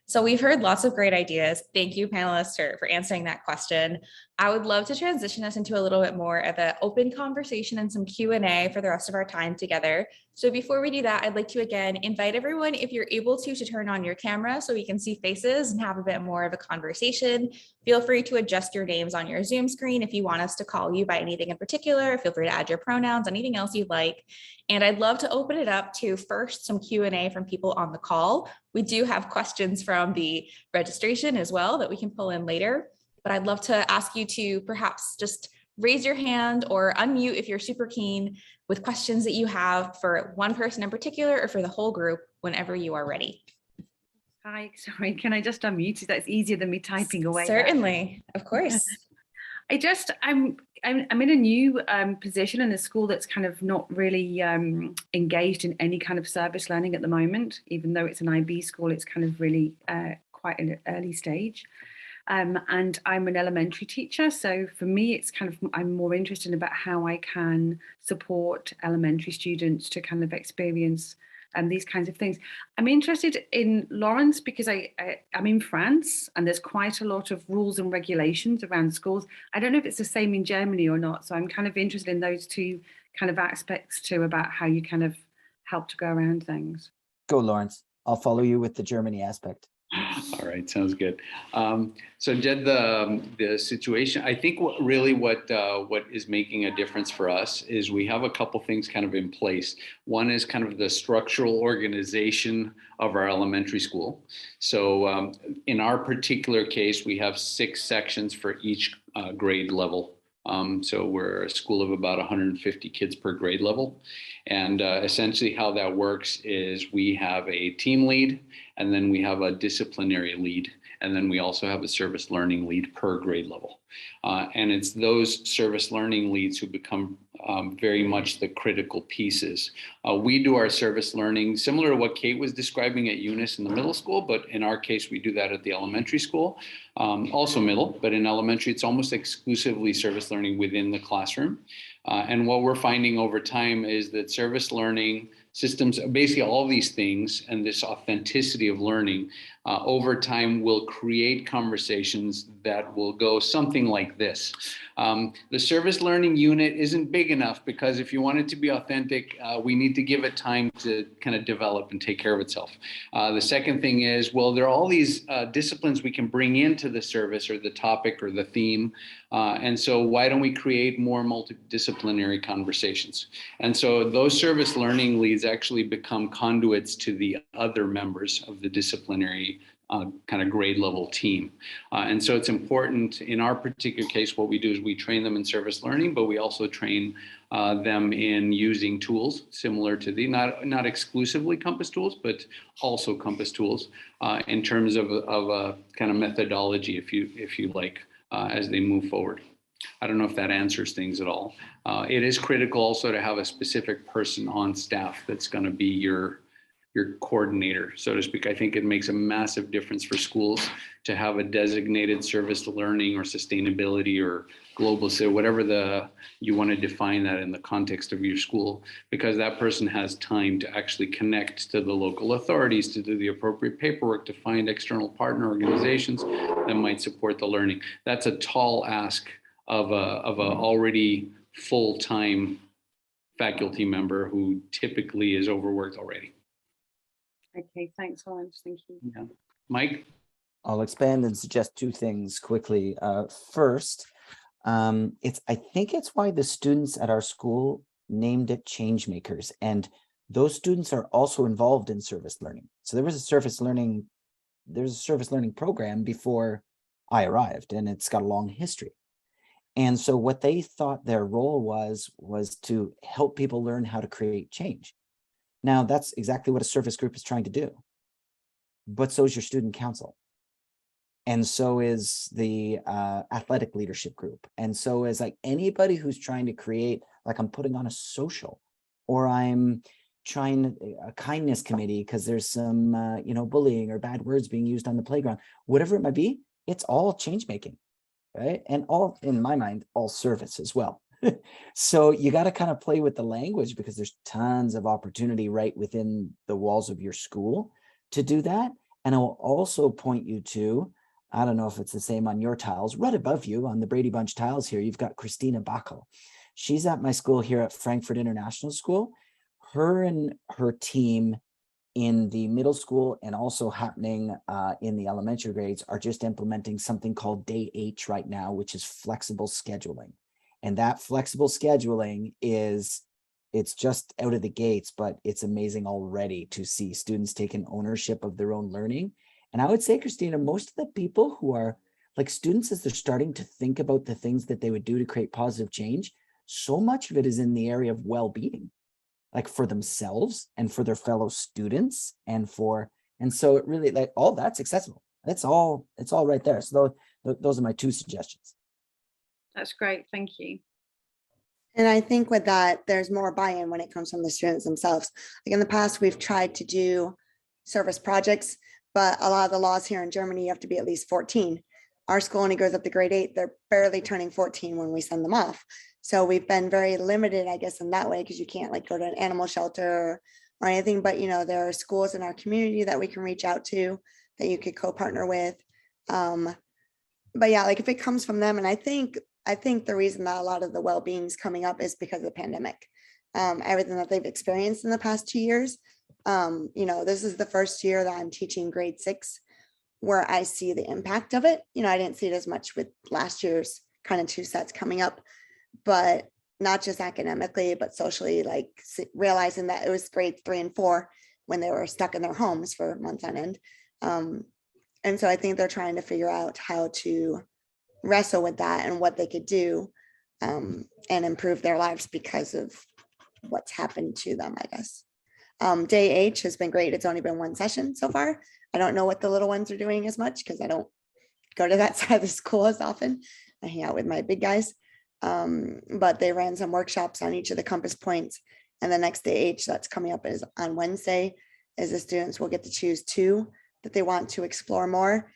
So we've heard lots of great ideas. Thank you, panelists, for answering that question. I would love to transition us into a little bit more of an open conversation and some Q&A for the rest of our time together. So before we do that, I'd like to again invite everyone, if you're able to turn on your camera so we can see faces and have a bit more of a conversation. Feel free to adjust your names on your Zoom screen if you want us to call you by anything in particular. Feel free to add your pronouns, anything else you'd like. And I'd love to open it up to first some Q&A from people on the call. We do have questions from the registration as well that we can pull in later, but I'd love to ask you to perhaps just raise your hand or unmute if you're super keen with questions that you have for one person in particular or for the whole group whenever you are ready. Hi, sorry, can I just unmute? That's easier than me typing away. Certainly, of course. I'm in a new position in a school that's kind of not really engaged in any kind of service learning at the moment. Even though it's an IB school, it's kind of really quite an early stage. And I'm an elementary teacher, so for me, it's kind of, I'm more interested about how I can support elementary students to kind of experience these kinds of things. I'm interested in Lawrence because I'm in France and there's quite a lot of rules and regulations around schools. I don't know if it's the same in Germany or not. So I'm kind of interested in those two kind of aspects too, about how you kind of help to go around things. Go, Lawrence. I'll follow you with the Germany aspect. All right, sounds good. So Jed, the situation, I think what is making a difference for us is we have a couple things kind of in place. One is kind of the structural organization of our elementary school. So in our particular case, we have 6 sections for each grade level. So we're a school of about 150 kids per grade level. And essentially how that works is we have a team lead, and then we have a disciplinary lead, and then we also have a service learning lead per grade level. And it's those service learning leads who become very much the critical pieces. We do our service learning similar to what Kate was describing at Eunice in the middle school, but in our case, we do that at the elementary school, also middle, but in elementary, it's almost exclusively service learning within the classroom. And what we're finding over time is that service learning systems, basically all these things and this authenticity of learning over time will create conversations that will go something like this. The service learning unit isn't big enough because if you want it to be authentic, we need to give it time to kind of develop and take care of itself. The second thing is, well, there are all these disciplines we can bring into the service or the topic or the theme. And so why don't we create more multidisciplinary conversations? And so those service learning leads actually become conduits to the other members of the disciplinary kind of grade level team. And so it's important in our particular case, what we do is we train them in service learning, but we also train them in using tools similar to the, not exclusively Compass tools, but also Compass tools in terms of a kind of methodology, if you like, as they move forward. I don't know if that answers things at all. It is critical also to have a specific person on staff that's going to be your coordinator, so to speak. I think it makes a massive difference for schools to have a designated service learning or sustainability or global, so whatever you want to define that in the context of your school, because that person has time to actually connect to the local authorities, to do the appropriate paperwork, to find external partner organizations that might support the learning. That's a tall ask of a already full-time faculty member who typically is overworked already. Okay, thanks, Lawrence. Thank you. Yeah. Mike? I'll expand and suggest 2 things quickly. First, I think it's why the students at our school named it Change Makers, and those students are also involved in service learning. So there was a service learning program before I arrived, and it's got a long history. And so what they thought their role was to help people learn how to create change. Now, that's exactly what a service group is trying to do. But so is your student council. And so is the athletic leadership group. And so is like anybody who's trying to create, like I'm putting on a social, or I'm trying a kindness committee because there's some, bullying or bad words being used on the playground, whatever it might be, it's all change making. Right. And all, in my mind, all service as well. So you got to kind of play with the language because there's tons of opportunity right within the walls of your school to do that. And I will also point you to, I don't know if it's the same on your tiles, right above you on the Brady Bunch tiles here, you've got Christina Backel. She's at my school here at Frankfurt International School. Her and her team in the middle school and also happening in the elementary grades are just implementing something called Day H right now, which is flexible scheduling. And that flexible scheduling it's just out of the gates, but it's amazing already to see students taking ownership of their own learning. And I would say, Christina, most of the people who are like students, as they're starting to think about the things that they would do to create positive change, so much of it is in the area of well-being, like for themselves and for their fellow students and so it really, like, all that's accessible. It's all right there. So those are my two suggestions. That's great. Thank you. And I think with that, there's more buy-in when it comes from the students themselves. Like in the past, we've tried to do service projects, but a lot of the laws here in Germany, you have to be at least 14. Our school only goes up to grade 8. They're barely turning 14 when we send them off. So we've been very limited, I guess, in that way, because you can't like go to an animal shelter or anything, but there are schools in our community that we can reach out to that you could co-partner with. But yeah, like if it comes from them, and I think the reason that a lot of the well-being is coming up is because of the pandemic. Everything that they've experienced in the past 2 years. This is the first year that I'm teaching grade 6 where I see the impact of it. I didn't see it as much with last year's kind of 2 sets coming up, but not just academically, but socially, like realizing that it was grade 3 and 4 when they were stuck in their homes for months on end. And so I think they're trying to figure out how to wrestle with that and what they could do and improve their lives because of what's happened to them, I guess. Day H has been great. It's only been 1 session so far. I don't know what the little ones are doing as much because I don't go to that side of the school as often. I hang out with my big guys. But they ran some workshops on each of the compass points. And the next Day H that's coming up is on Wednesday, is the students will get to choose 2 that they want to explore more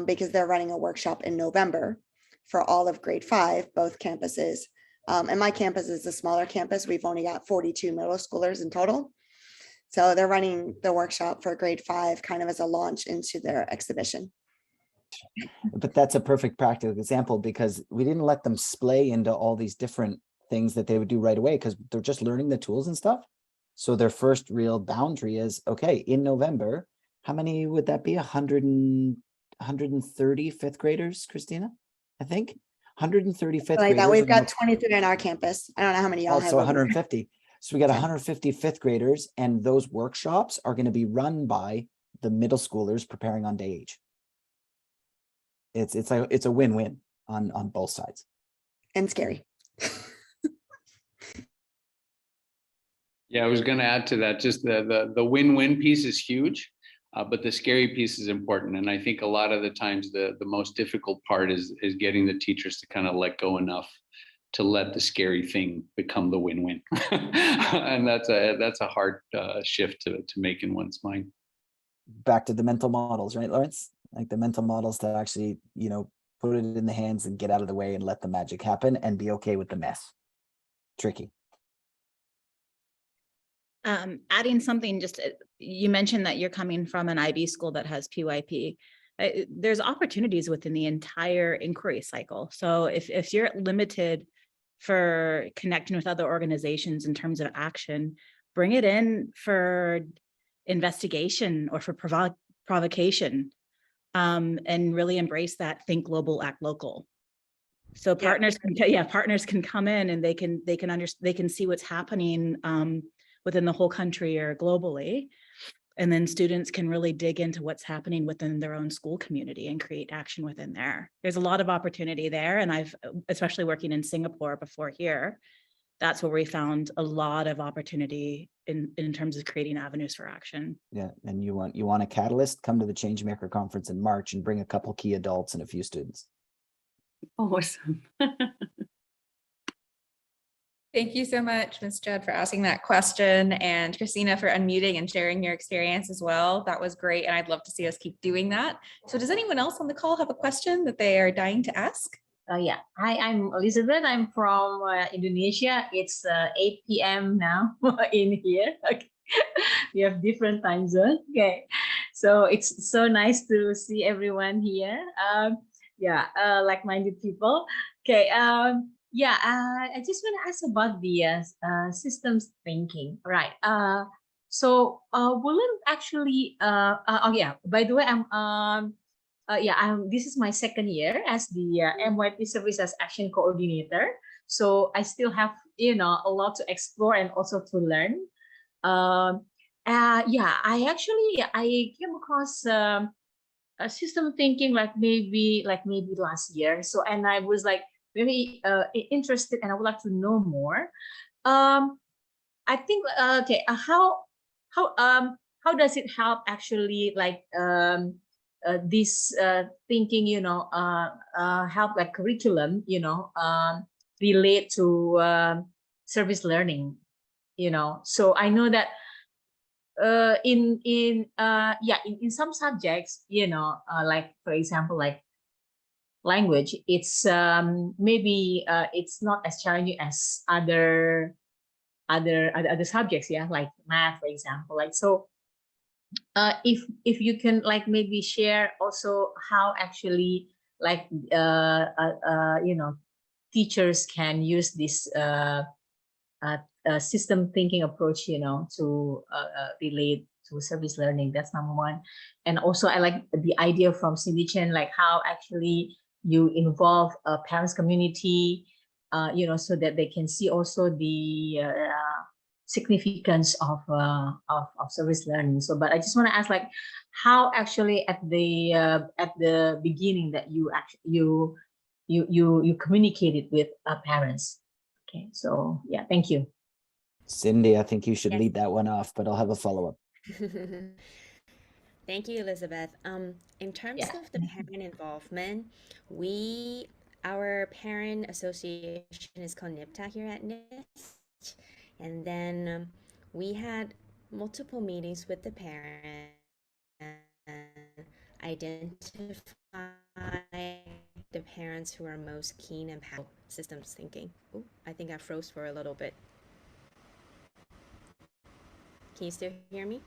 because they're running a workshop in November for all of grade 5, both campuses. And my campus is a smaller campus. We've only got 42 middle schoolers in total. So they're running the workshop for grade 5 kind of as a launch into their exhibition. But that's a perfect practical example because we didn't let them splay into all these different things that they would do right away because they're just learning the tools and stuff. So their first real boundary is, okay, in November, how many would that be? 130 fifth graders, Christina? I think 130 fifth Like graders. that, we've got 23 in our campus. I don't know how many y'all have. Also 150. So we got Okay. 150 fifth graders, and those workshops are going to be run by the middle schoolers preparing on Day H. It's a win-win on both sides. And scary. Yeah, I was going to add to that. Just the win-win piece is huge, but the scary piece is important. And I think a lot of the times the most difficult part is getting the teachers to kind of let go enough to let the scary thing become the win-win. And that's a hard shift to make in one's mind. Back to the mental models, right, Lawrence? Like the mental models to actually, put it in the hands and get out of the way and let the magic happen and be okay with the mess. Tricky. Adding something, you mentioned that you're coming from an IB school that has PYP. There's opportunities within the entire inquiry cycle. So if you're limited for connecting with other organizations in terms of action, bring it in for investigation or for provocation, and really embrace that think global, act local. So partners can come in and they can see what's happening within the whole country or globally. And then students can really dig into what's happening within their own school community and create action within there. There's a lot of opportunity there. And I've, especially working in Singapore before here, that's where we found a lot of opportunity in terms of creating avenues for action. Yeah, and you want a catalyst, come to the Changemaker Conference in March and bring a couple key adults and a few students. Awesome. Thank you so much, Ms. Judd, for asking that question, and Christina for unmuting and sharing your experience as well. That was great, and I'd love to see us keep doing that. So does anyone else on the call have a question that they are dying to ask? Yeah. Hi, I'm Elizabeth. I'm from Indonesia. It's 8 p.m. now in here. Okay. We have different time zone. Okay. So it's so nice to see everyone here. Like-minded people. Okay. I just want to ask about the systems thinking. Right. Will it actually, by the way, this is my second year as the MYP Services Action Coordinator. So I still have, a lot to explore and also to learn. I came across a system thinking like maybe last year. So, and I was like very interested and I would like to know more. I think, how does it help actually like, this thinking, help like curriculum, relate to service learning, So I know that in some subjects, like for example, like language, it's maybe it's not as challenging as other subjects, like math, for example, like so. If you can like maybe share also how actually like teachers can use this system thinking approach to relate to service learning. That's number one. And also I like the idea from Cindy Chen, like how actually you involve a parents community so that they can see also the significance of service learning. So, but I just want to ask, like, how actually at the beginning that you communicated with parents. Okay, so yeah, thank you. Cindy, I think you should Yes. lead that one off, but I'll have a follow-up. Thank you, Elizabeth. In terms of the parent involvement, our parent association is called NIPTA here at NIST. And then we had multiple meetings with the parent and identify the parents who are most keen and powerful systems thinking. Oh, I think I froze for a little bit. Can you still hear me?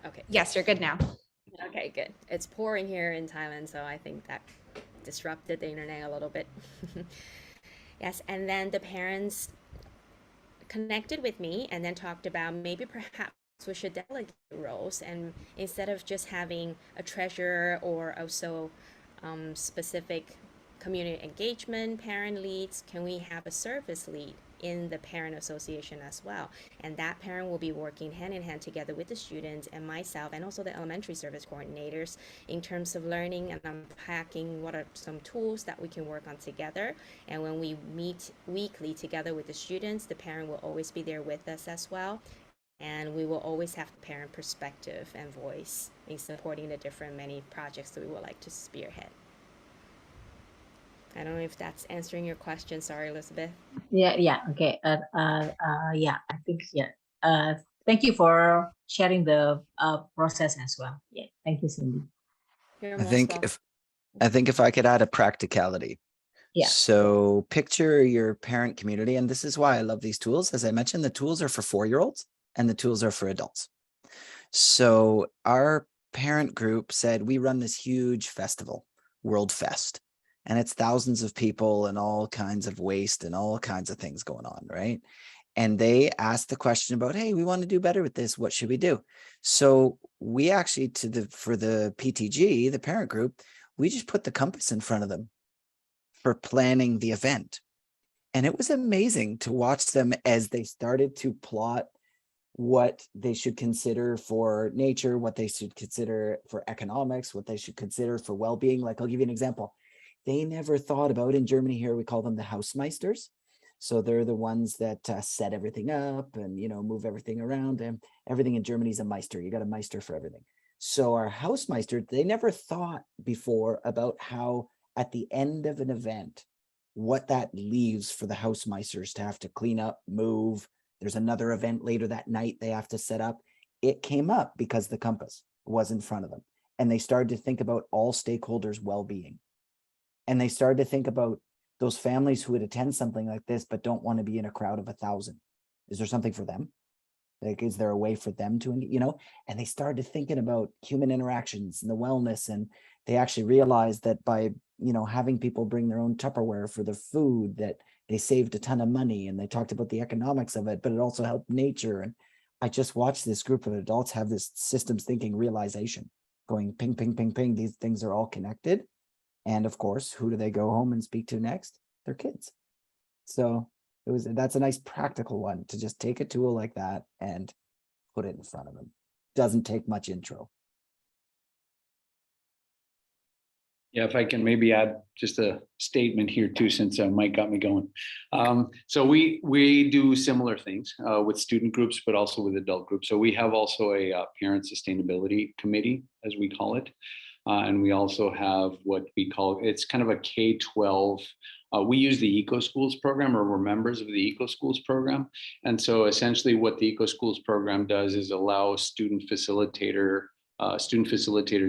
Okay. Yes, you're good now. Okay, good. It's pouring here in Thailand, so I think that disrupted the internet a little bit. Yes, and then the parents connected with me and then talked about maybe perhaps we should delegate roles, and instead of just having a treasurer or also specific community engagement parent leads, can we have a service lead in the parent association as well? And that parent will be working hand in hand together with the students and myself and also the elementary service coordinators in terms of learning and unpacking what are some tools that we can work on together. And when we meet weekly together with the students, the parent will always be there with us as well. And we will always have parent perspective and voice in supporting the many projects that we would like to spearhead. I don't know if that's answering your question. Sorry, Elizabeth. Okay. I think, thank you for sharing the process as well. Yeah, thank you, Cindy. You're I most think welcome. if I could add a practicality. Yeah. So picture your parent community, and this is why I love these tools. As I mentioned, the tools are for 4-year-olds and the tools are for adults. So our parent group said, we run this huge festival, World Fest, and it's thousands of people and all kinds of waste and all kinds of things going on, right? And they asked the question about, hey, we want to do better with this. What should we do? So we actually, for the PTG, the parent group, we just put the compass in front of them for planning the event. And it was amazing to watch them as they started to plot what they should consider for nature, what they should consider for economics, what they should consider for well-being. Like, I'll give you an example. They never thought about, in Germany here, we call them the Hausmeisters. So they're the ones that set everything up and, move everything around, and everything in Germany is a Meister. You got a Meister for everything. So our Hausmeister, they never thought before about how at the end of an event, what that leaves for the Hausmeisters to have to clean up, move. There's another event later that night they have to set up. It came up because the compass was in front of them. And they started to think about all stakeholders' well-being. And they started to think about those families who would attend something like this, but don't want to be in a crowd of 1,000. Is there something for them? Like, is there a way for them to, and they started thinking about human interactions and the wellness. And they actually realized that by, having people bring their own Tupperware for the food, that they saved a ton of money. And they talked about the economics of it, but it also helped nature. And I just watched this group of adults have this systems thinking realization going ping, ping, ping, ping. These things are all connected. And of course, who do they go home and speak to next? Their kids. So that's a nice practical one, to just take a tool like that and put it in front of them. Doesn't take much intro. Yeah, if I can maybe add just a statement here too, since Mike got me going. So we do similar things with student groups, but also with adult groups. So we have also a parent sustainability committee, as we call it. And we also have what we call, it's kind of a K-12. We use the Eco Schools program, or we're members of the Eco Schools program. And so essentially what the Eco Schools program does is allow student facilitator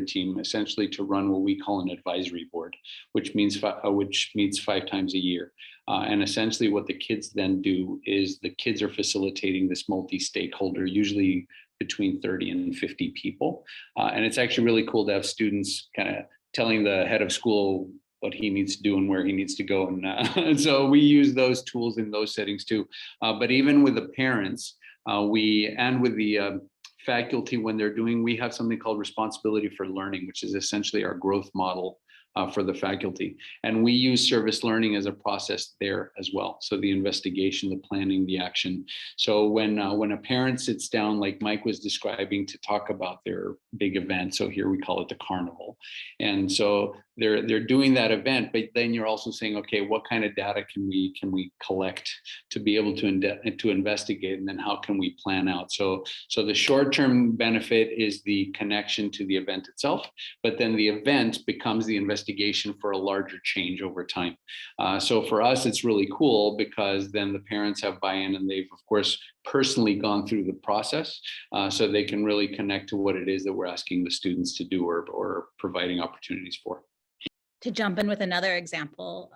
team essentially to run what we call an advisory board, which meets 5 times a year. And essentially what the kids then do is the kids are facilitating this multi-stakeholder, usually between 30 and 50 people. And it's actually really cool to have students kind of telling the head of school what he needs to do and where he needs to go. And so we use those tools in those settings too. But even with the parents, with the faculty, when they're doing, we have something called responsibility for learning, which is essentially our growth model for the faculty. And we use service learning as a process there as well. So the investigation, the planning, the action. So when a parent sits down, like Mike was describing, to talk about their big event, so here we call it the carnival. And so they're doing that event, but then you're also saying, okay, what kind of data can we collect to be able to investigate, and then how can we plan out? So the short-term benefit is the connection to the event itself, but then the event becomes the investigation for a larger change over time. So for us, it's really cool because then the parents have buy-in, and they've of course personally gone through the process, so they can really connect to what it is that we're asking the students to do or providing opportunities for. To jump in with another example,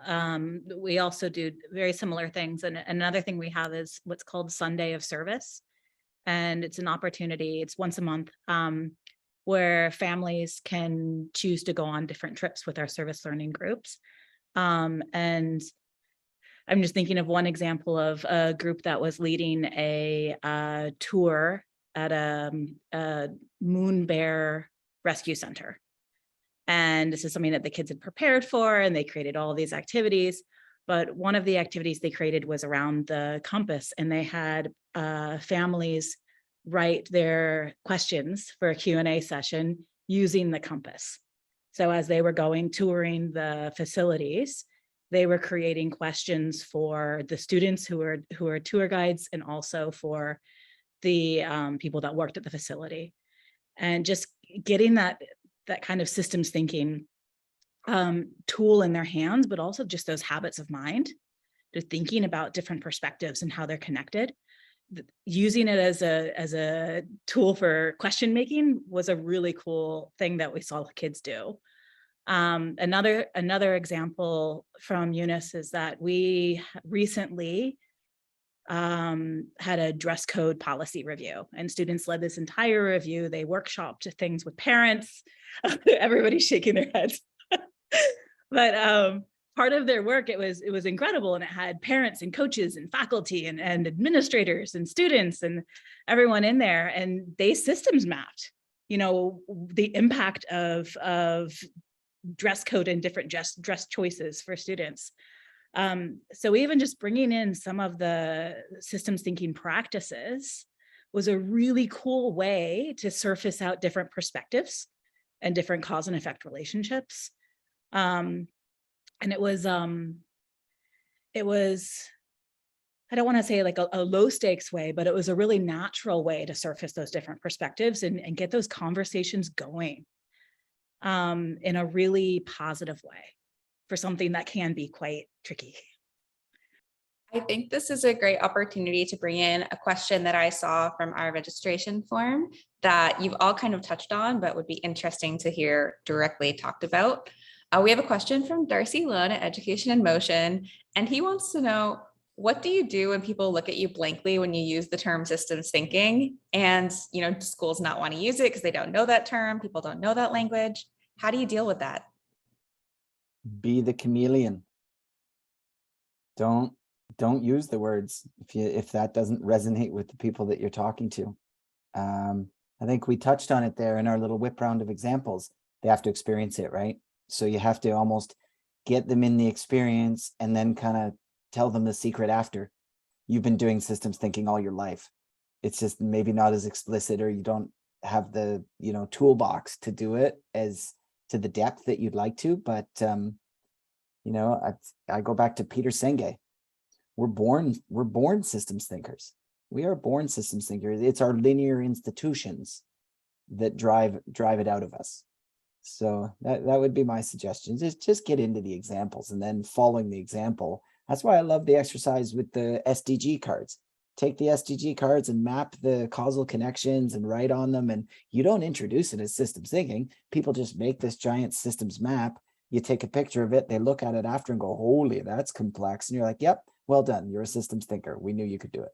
we also do very similar things. And another thing we have is what's called Sunday of Service. And it's an opportunity, it's once a month, where families can choose to go on different trips with our service learning groups. And I'm just thinking of one example of a group that was leading a tour at a moon bear rescue center. And this is something that the kids had prepared for, and they created all of these activities. But one of the activities they created was around the compass, and they had families write their questions for a Q&A session using the compass. So as they were touring the facilities, they were creating questions for the students who are tour guides, and also for the people that worked at the facility. And just getting that kind of systems thinking tool in their hands, but also just those habits of mind, to thinking about different perspectives and how they're connected. Using it as a tool for question making was a really cool thing that we saw the kids do. Another example from Eunice is that we recently had a dress code policy review, and students led this entire review. They workshopped things with parents. Everybody's shaking their heads. But part of their work, it was incredible, and it had parents and coaches and faculty and administrators and students and everyone in there, and they systems mapped, the impact of dress code and different dress choices for students. So even just bringing in some of the systems thinking practices was a really cool way to surface out different perspectives and different cause and effect relationships. And it was, I don't want to say like a low stakes way, but it was a really natural way to surface those different perspectives and get those conversations going in a really positive way for something that can be quite tricky. I think this is a great opportunity to bring in a question that I saw from our registration form that you've all kind of touched on, but would be interesting to hear directly talked about. We have a question from Darcy Lund at Education in Motion, and he wants to know, what do you do when people look at you blankly when you use the term systems thinking? And, schools not want to use it because they don't know that term, people don't know that language. How do you deal with that? Be the chameleon. Don't use the words if that doesn't resonate with the people that you're talking to. I think we touched on it there in our little whip round of examples. They have to experience it, right? So you have to almost get them in the experience and then kind of tell them the secret after. You've been doing systems thinking all your life. It's just maybe not as explicit, or you don't have the toolbox to do it as to the depth that you'd like to. But I go back to Peter Senge. We're born systems thinkers. We are born systems thinkers. It's our linear institutions that drive it out of us. So that would be my suggestion. Just get into the examples, and then following the example. That's why I love the exercise with the SDG cards. Take the SDG cards and map the causal connections and write on them. And you don't introduce it as systems thinking. People just make this giant systems map. You take a picture of it, they look at it after and go, holy, that's complex. And you're like, yep, well done. You're a systems thinker. We knew you could do it.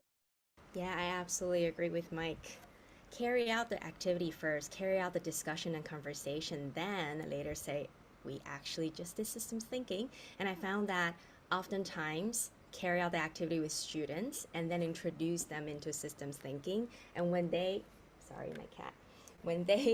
Yeah, I absolutely agree with Mike. Carry out the activity first, carry out the discussion and conversation, then later say, we actually just did systems thinking. And I found that oftentimes carry out the activity with students and then introduce them into systems thinking. And when they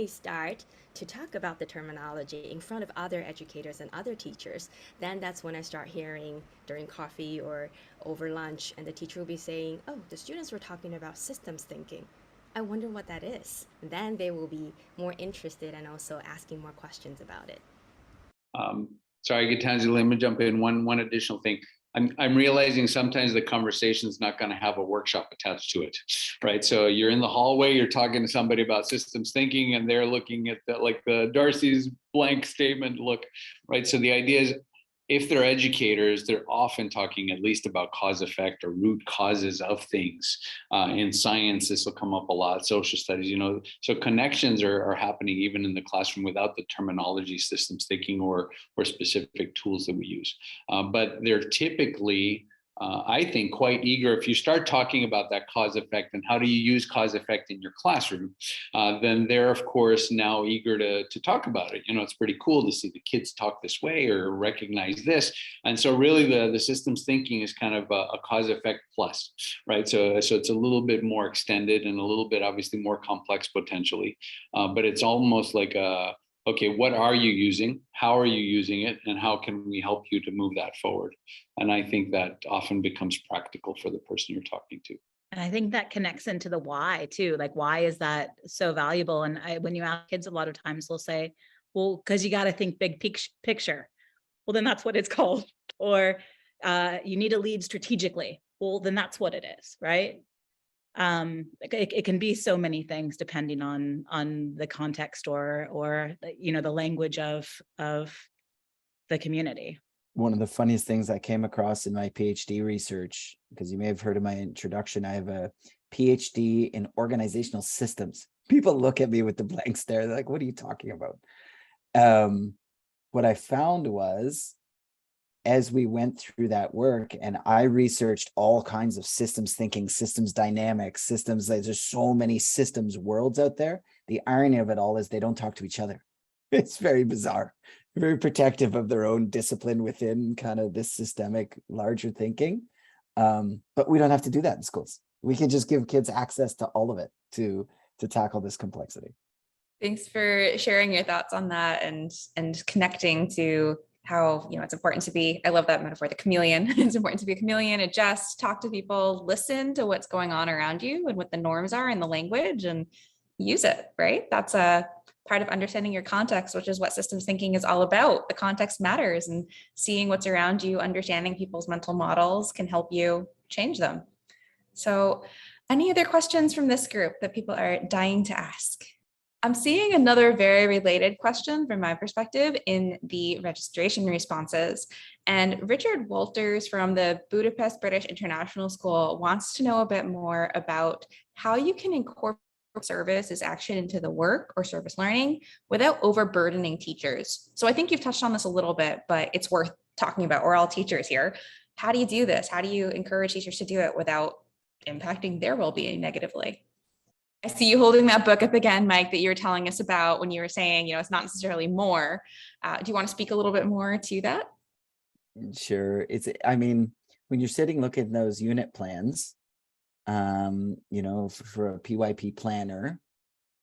start to talk about the terminology in front of other educators and other teachers, then that's when I start hearing during coffee or over lunch, and the teacher will be saying, oh, the students were talking about systems thinking. I wonder what that is. Then they will be more interested and also asking more questions about it. Sorry, Gitanji, let me jump in. One additional thing. I'm realizing sometimes the conversation is not going to have a workshop attached to it, right? So you're in the hallway, you're talking to somebody about systems thinking, and they're looking at the Darcy's blank statement look, right? So the idea is, if they're educators, they're often talking at least about cause effect or root causes of things. In science, this will come up a lot, social studies, so connections are happening even in the classroom without the terminology systems thinking or specific tools that we use. But they're typically, I think, quite eager. If you start talking about that cause effect and how do you use cause effect in your classroom, then they're of course now eager to talk about it. It's pretty cool to see the kids talk this way or recognize this. And so really the systems thinking is kind of a cause effect plus, right? So it's a little bit more extended and a little bit obviously more complex potentially, but it's almost like okay, what are you using? How are you using it? And how can we help you to move that forward? And I think that often becomes practical for the person you're talking to. And I think that connects into the why too. Like, why is that so valuable? And when you ask kids, a lot of times they'll say, well, because you got to think big picture. Well, then that's what it's called. Or you need to lead strategically. Well, then that's what it is, right? It can be so many things depending on the context or the language of the community. One of the funniest things I came across in my PhD research, because you may have heard of my introduction, I have a PhD in organizational systems. People look at me with the blank stare. They're like, what are you talking about? What I found was, as we went through that work and I researched all kinds of systems thinking, systems dynamics, systems, there's so many systems worlds out there. The irony of it all is they don't talk to each other. It's very bizarre, very protective of their own discipline within kind of this systemic larger thinking. But we don't have to do that in schools. We can just give kids access to all of it to tackle this complexity. Thanks for sharing your thoughts on that and connecting to how, it's important to be, I love that metaphor, the chameleon. It's important to be a chameleon, adjust, talk to people, listen to what's going on around you and what the norms are in the language and use it, right? That's a part of understanding your context, which is what systems thinking is all about. The context matters, and seeing what's around you, understanding people's mental models can help you change them. So any other questions from this group that people are dying to ask? I'm seeing another very related question from my perspective in the registration responses. And Richard Walters from the Budapest British International School wants to know a bit more about how you can incorporate service as action into the work or service learning without overburdening teachers. So I think you've touched on this a little bit, but it's worth talking about. We're all teachers here. How do you do this? How do you encourage teachers to do it without impacting their well-being negatively? I see you holding that book up again, Mike, that you were telling us about when you were saying, it's not necessarily more. Do you want to speak a little bit more to that? Sure. When you're sitting looking at those unit plans, for a PYP planner,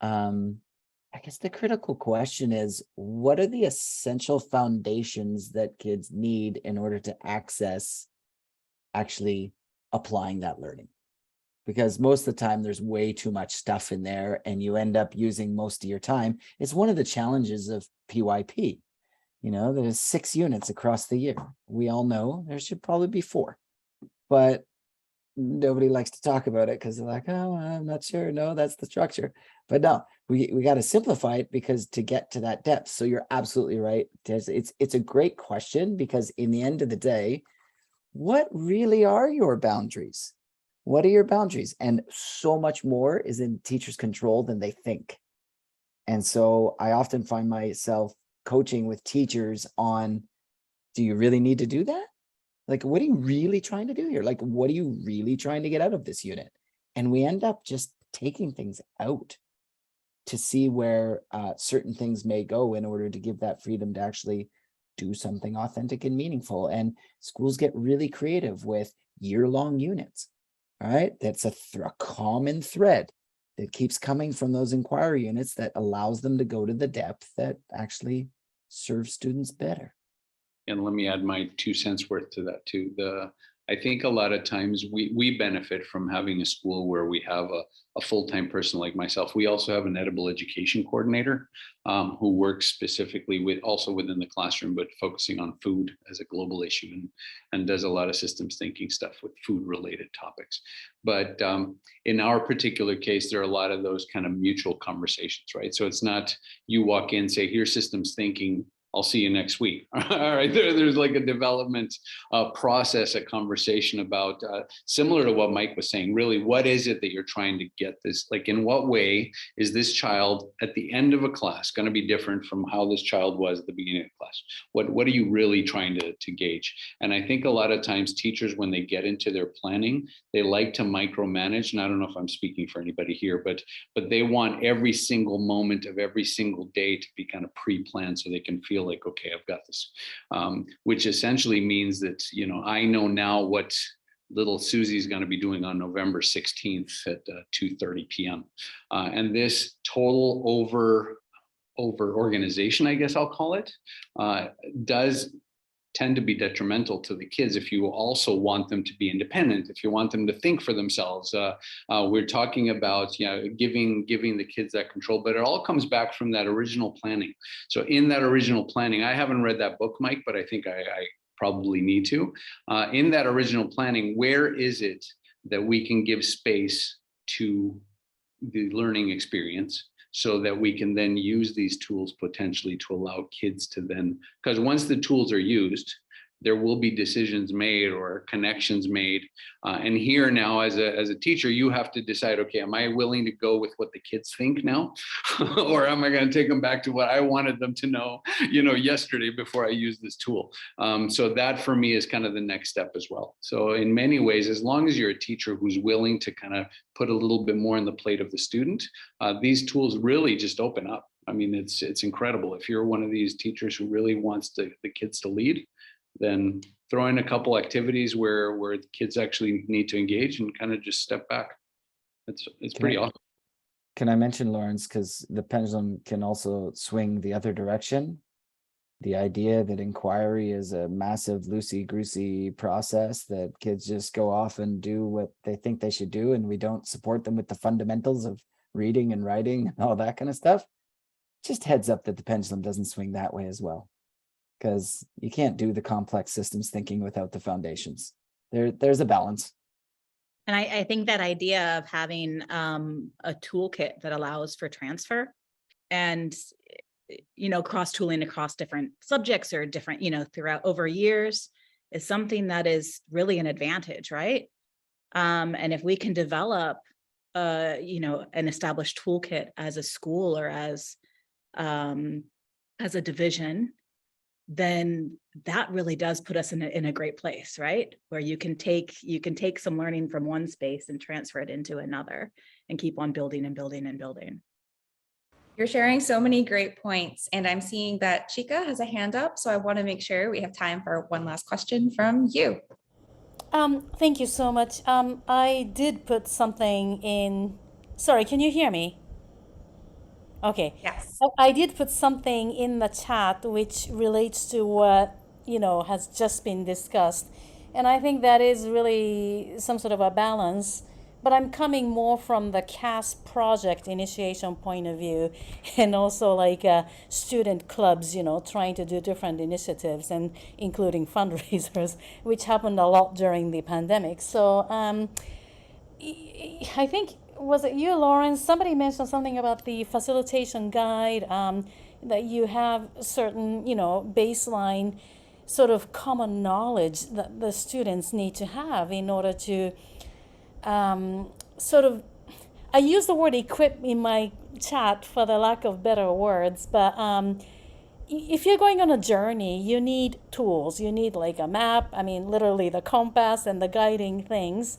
I guess the critical question is, what are the essential foundations that kids need in order to access actually applying that learning? Because most of the time there's way too much stuff in there and you end up using most of your time. It's one of the challenges of PYP. There's 6 units across the year. We all know there should probably be 4, but nobody likes to talk about it because they're like, oh, I'm not sure. No, that's the structure. But no, we got to simplify it because to get to that depth. So you're absolutely right. It's a great question, because in the end of the day, what really are your boundaries? What are your boundaries? And so much more is in teachers' control than they think. And so I often find myself coaching with teachers on, do you really need to do that? Like, what are you really trying to do here? Like, what are you really trying to get out of this unit? And we end up just taking things out to see where certain things may go in order to give that freedom to actually do something authentic and meaningful. And schools get really creative with year-long units. All right, that's a common thread that keeps coming from those inquiry units that allows them to go to the depth that actually serves students better. And let me add my 2 cents worth to that too. I think a lot of times we benefit from having a school where we have a full-time person like myself. We also have an edible education coordinator who works specifically also within the classroom, but focusing on food as a global issue, and does a lot of systems thinking stuff with food related topics. But in our particular case, there are a lot of those kind of mutual conversations, right? So it's not you walk in, say, here's systems thinking, I'll see you next week. All right, there's like a development process, a conversation about similar to what Mike was saying. Really, what is it that you're trying to get this? Like, in what way is this child at the end of a class going to be different from how this child was at the beginning of the class? What are you really trying to gauge? And I think a lot of times teachers, when they get into their planning, they like to micromanage. And I don't know if I'm speaking for anybody here, but they want every single moment of every single day to be kind of pre-planned so they can feel like, okay, I've got this, which essentially means that, I know now what little Susie's going to be doing on November 16th at 2:30 p.m. And this total over organization, I guess I'll call it, does tend to be detrimental to the kids if you also want them to be independent, if you want them to think for themselves. We're talking about giving the kids that control, but it all comes back from that original planning. So in that original planning, I haven't read that book, Mike, but I think I probably need to. In that original planning, where is it that we can give space to the learning experience, so that we can then use these tools potentially to allow kids to then, because once the tools are used, there will be decisions made or connections made. And here now, as a teacher, you have to decide, okay, am I willing to go with what the kids think now? Or am I going to take them back to what I wanted them to know, yesterday before I use this tool? So that for me is kind of the next step as well. So in many ways, as long as you're a teacher who's willing to kind of put a little bit more on the plate of the student, these tools really just open up. I mean, it's incredible. If you're one of these teachers who really wants the kids to lead, then throw in a couple activities where the kids actually need to engage and kind of just step back. It's pretty awesome. Can I mention, Lawrence, because the pendulum can also swing the other direction? The idea that inquiry is a massive loosey-goosey process that kids just go off and do what they think they should do, and we don't support them with the fundamentals of reading and writing and all that kind of stuff. Just heads up that the pendulum doesn't swing that way as well, because you can't do the complex systems thinking without the foundations. There's a balance. And I think that idea of having a toolkit that allows for transfer and, cross tooling across different subjects or different, throughout over years is something that is really an advantage, right? And if we can develop, an established toolkit as a school or as a division, then that really does put us in a great place, right? Where you can take some learning from one space and transfer it into another and keep on building and building and building. You're sharing so many great points, and I'm seeing that Chica has a hand up, so I want to make sure we have time for one last question from you. Thank you so much. I did put something in. Sorry, can you hear me? Okay. Yes. I did put something in the chat which relates to what, has just been discussed. And I think that is really some sort of a balance. But I'm coming more from the CAS project initiation point of view, and also like student clubs, trying to do different initiatives and including fundraisers, which happened a lot during the pandemic. So I think, was it you, Lawrence? Somebody mentioned something about the facilitation guide, that you have certain, baseline sort of common knowledge that the students need to have in order to I use the word equip in my chat for the lack of better words, but if you're going on a journey, you need tools. You need like a map, literally the compass and the guiding things.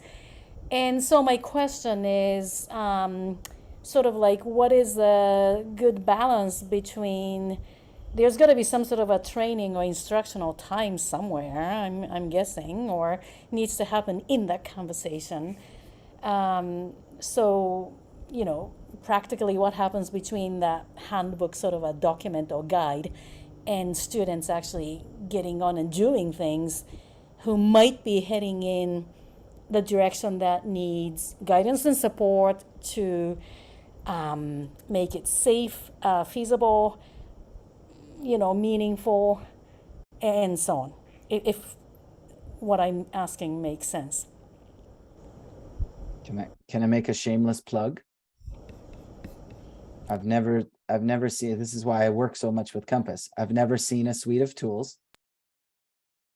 And so my question is sort of like, what is the good balance between, there's got to be some sort of a training or instructional time somewhere, I'm guessing, or needs to happen in that conversation. So, practically what happens between that handbook, sort of a document or guide, and students actually getting on and doing things who might be heading in the direction that needs guidance and support to make it safe, feasible, meaningful, and so on. If what I'm asking makes sense. Can I make a shameless plug? I've never seen, this is why I work so much with Compass. I've never seen a suite of tools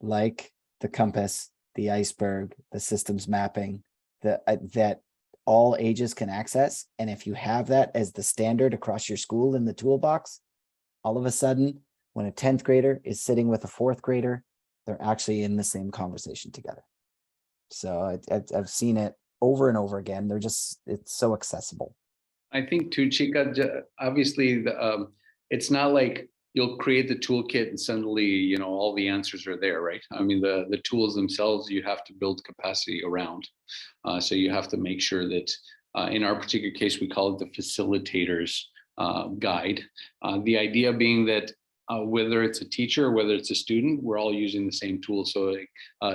like the Compass, the Iceberg, the systems mapping, that all ages can access. And if you have that as the standard across your school in the toolbox, all of a sudden, when a 10th grader is sitting with a 4th grader, they're actually in the same conversation together. So I've seen it over and over again. It's so accessible. I think too, Chica, obviously it's not like you'll create the toolkit and suddenly, all the answers are there, right? The tools themselves, you have to build capacity around. So you have to make sure that in our particular case, we call it the facilitator's guide. The idea being that whether it's a teacher or whether it's a student, we're all using the same tool. So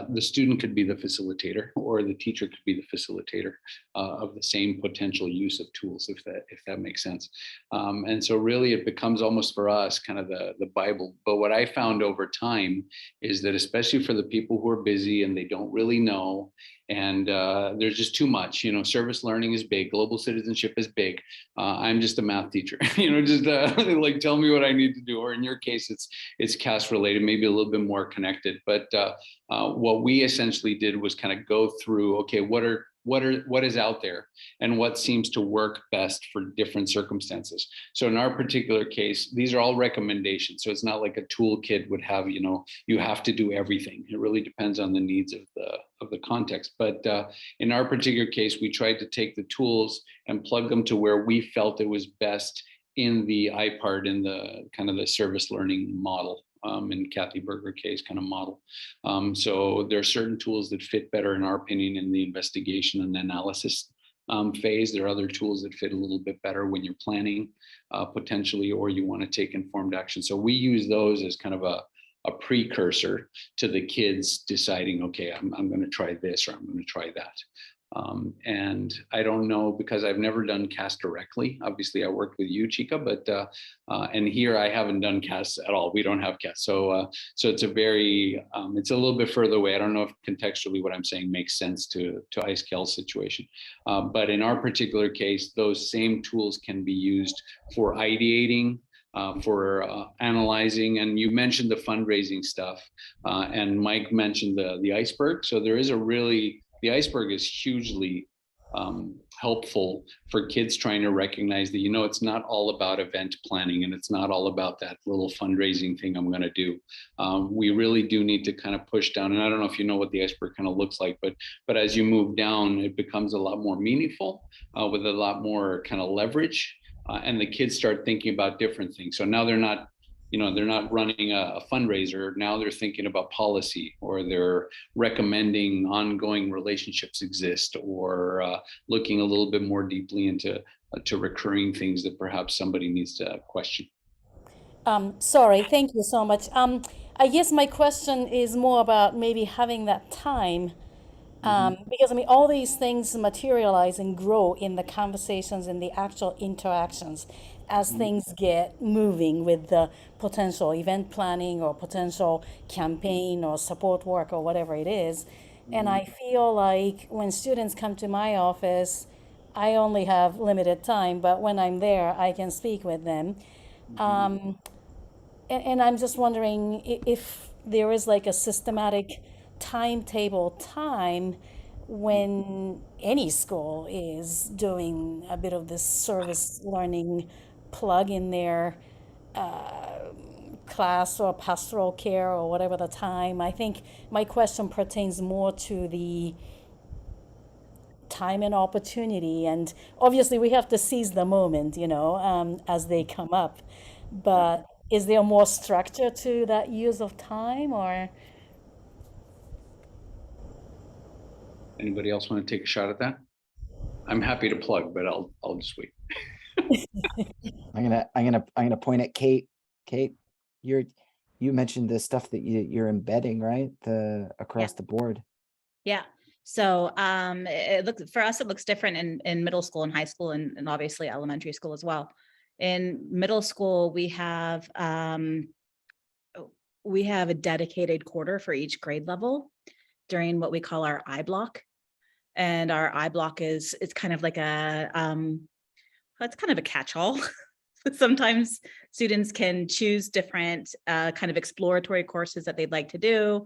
the student could be the facilitator, or the teacher could be the facilitator of the same potential use of tools, if that makes sense. And so really it becomes almost for us kind of the Bible. But what I found over time is that especially for the people who are busy and they don't really know, and there's just too much, service learning is big, global citizenship is big. I'm just a math teacher, just like tell me what I need to do. Or in your case, it's CAS related, maybe a little bit more connected. But what we essentially did was kind of go through, okay, what is out there and what seems to work best for different circumstances. So in our particular case, these are all recommendations. So it's not like a toolkit would have, you have to do everything. It really depends on the needs of the context. But in our particular case, we tried to take the tools and plug them to where we felt it was best in the IPART, in the kind of the service learning model. In Kathy Berger case kind of model. So there are certain tools that fit better, in our opinion, in the investigation and analysis phase. There are other tools that fit a little bit better when you're planning potentially, or you want to take informed action. So we use those as kind of a precursor to the kids deciding, okay, I'm going to try this or I'm going to try that. And I don't know, because I've never done CAS directly. Obviously, I worked with you, Chica, but and here I haven't done CAS at all. We don't have CAS, so it's a very it's a little bit further away. I don't know if contextually what I'm saying makes sense to IceCal's situation, but in our particular case, those same tools can be used for ideating. For analyzing, and you mentioned the fundraising stuff, and Mike mentioned the iceberg. So there is the iceberg is hugely helpful for kids trying to recognize that, it's not all about event planning, and it's not all about that little fundraising thing I'm going to do. We really do need to kind of push down, and I don't know if you know what the iceberg kind of looks like, but as you move down, it becomes a lot more meaningful with a lot more kind of leverage. And the kids start thinking about different things. So now they're not running a fundraiser. Now they're thinking about policy, or they're recommending ongoing relationships exist, or looking a little bit more deeply into recurring things that perhaps somebody needs to question. Sorry, thank you so much. I guess my question is more about maybe having that time. Because all these things materialize and grow in the conversations and the actual interactions as things get moving with the potential event planning or potential campaign or support work or whatever it is. And I feel like when students come to my office, I only have limited time, but when I'm there, I can speak with them. And I'm just wondering if there is like a systematic timetable time when any school is doing a bit of this service learning plug in their class or pastoral care or whatever the time. I think my question pertains more to the time and opportunity, and obviously we have to seize the moment, as they come up. But is there more structure to that use of time, or? Anybody else want to take a shot at that? I'm happy to plug, but I'll just wait. I'm gonna point at Kate. Kate, you mentioned the stuff that you're embedding, right? Across the board. Yeah. So it looks different in middle school and high school, and obviously elementary school as well. In middle school, we have a dedicated quarter for each grade level during what we call our I block. And our I block it's kind of like it's kind of a catch-all. Sometimes students can choose different kind of exploratory courses that they'd like to do.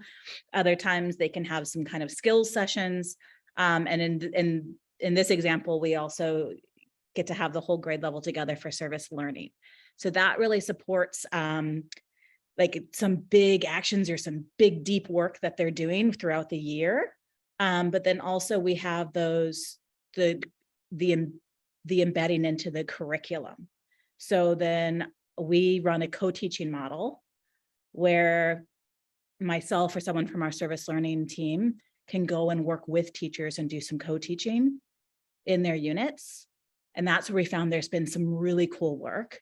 Other times they can have some kind of skills sessions. And in this example, we also get to have the whole grade level together for service learning. So that really supports like some big actions or some big deep work that they're doing throughout the year. But then also we have the embedding into the curriculum. So then we run a co-teaching model where myself or someone from our service learning team can go and work with teachers and do some co-teaching in their units. And that's where we found there's been some really cool work.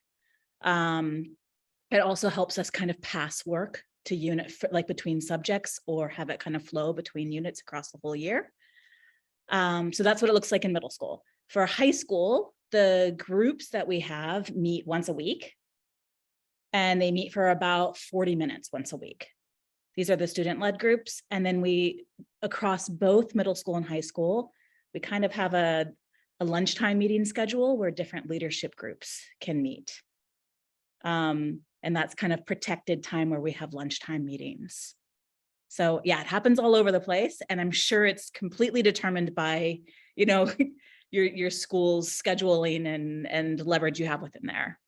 It also helps us kind of pass work to unit, like between subjects, or have it kind of flow between units across the whole year. So that's what it looks like in middle school. For high school, the groups that we have meet once a week, and they meet for about 40 minutes once a week. These are the student-led groups. And then we, across both middle school and high school, we kind of have a lunchtime meeting schedule where different leadership groups can meet. And that's kind of protected time where we have lunchtime meetings. So yeah, it happens all over the place. And I'm sure it's completely determined by, your school's scheduling and leverage you have within there.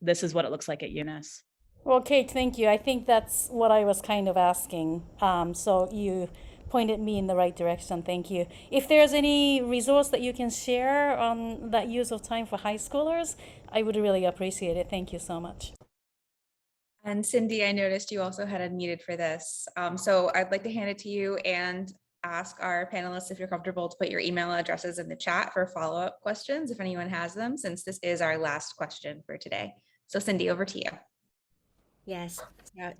This is what it looks like at Eunice. Well, Kate, thank you. I think that's what I was kind of asking. So you pointed me in the right direction. Thank you. If there's any resource that you can share on that use of time for high schoolers, I would really appreciate it. Thank you so much. And Cindy, I noticed you also had unmuted for this. So I'd like to hand it to you. And ask our panelists if you're comfortable to put your email addresses in the chat for follow-up questions, if anyone has them, since this is our last question for today. So Cindy, over to you. Yes,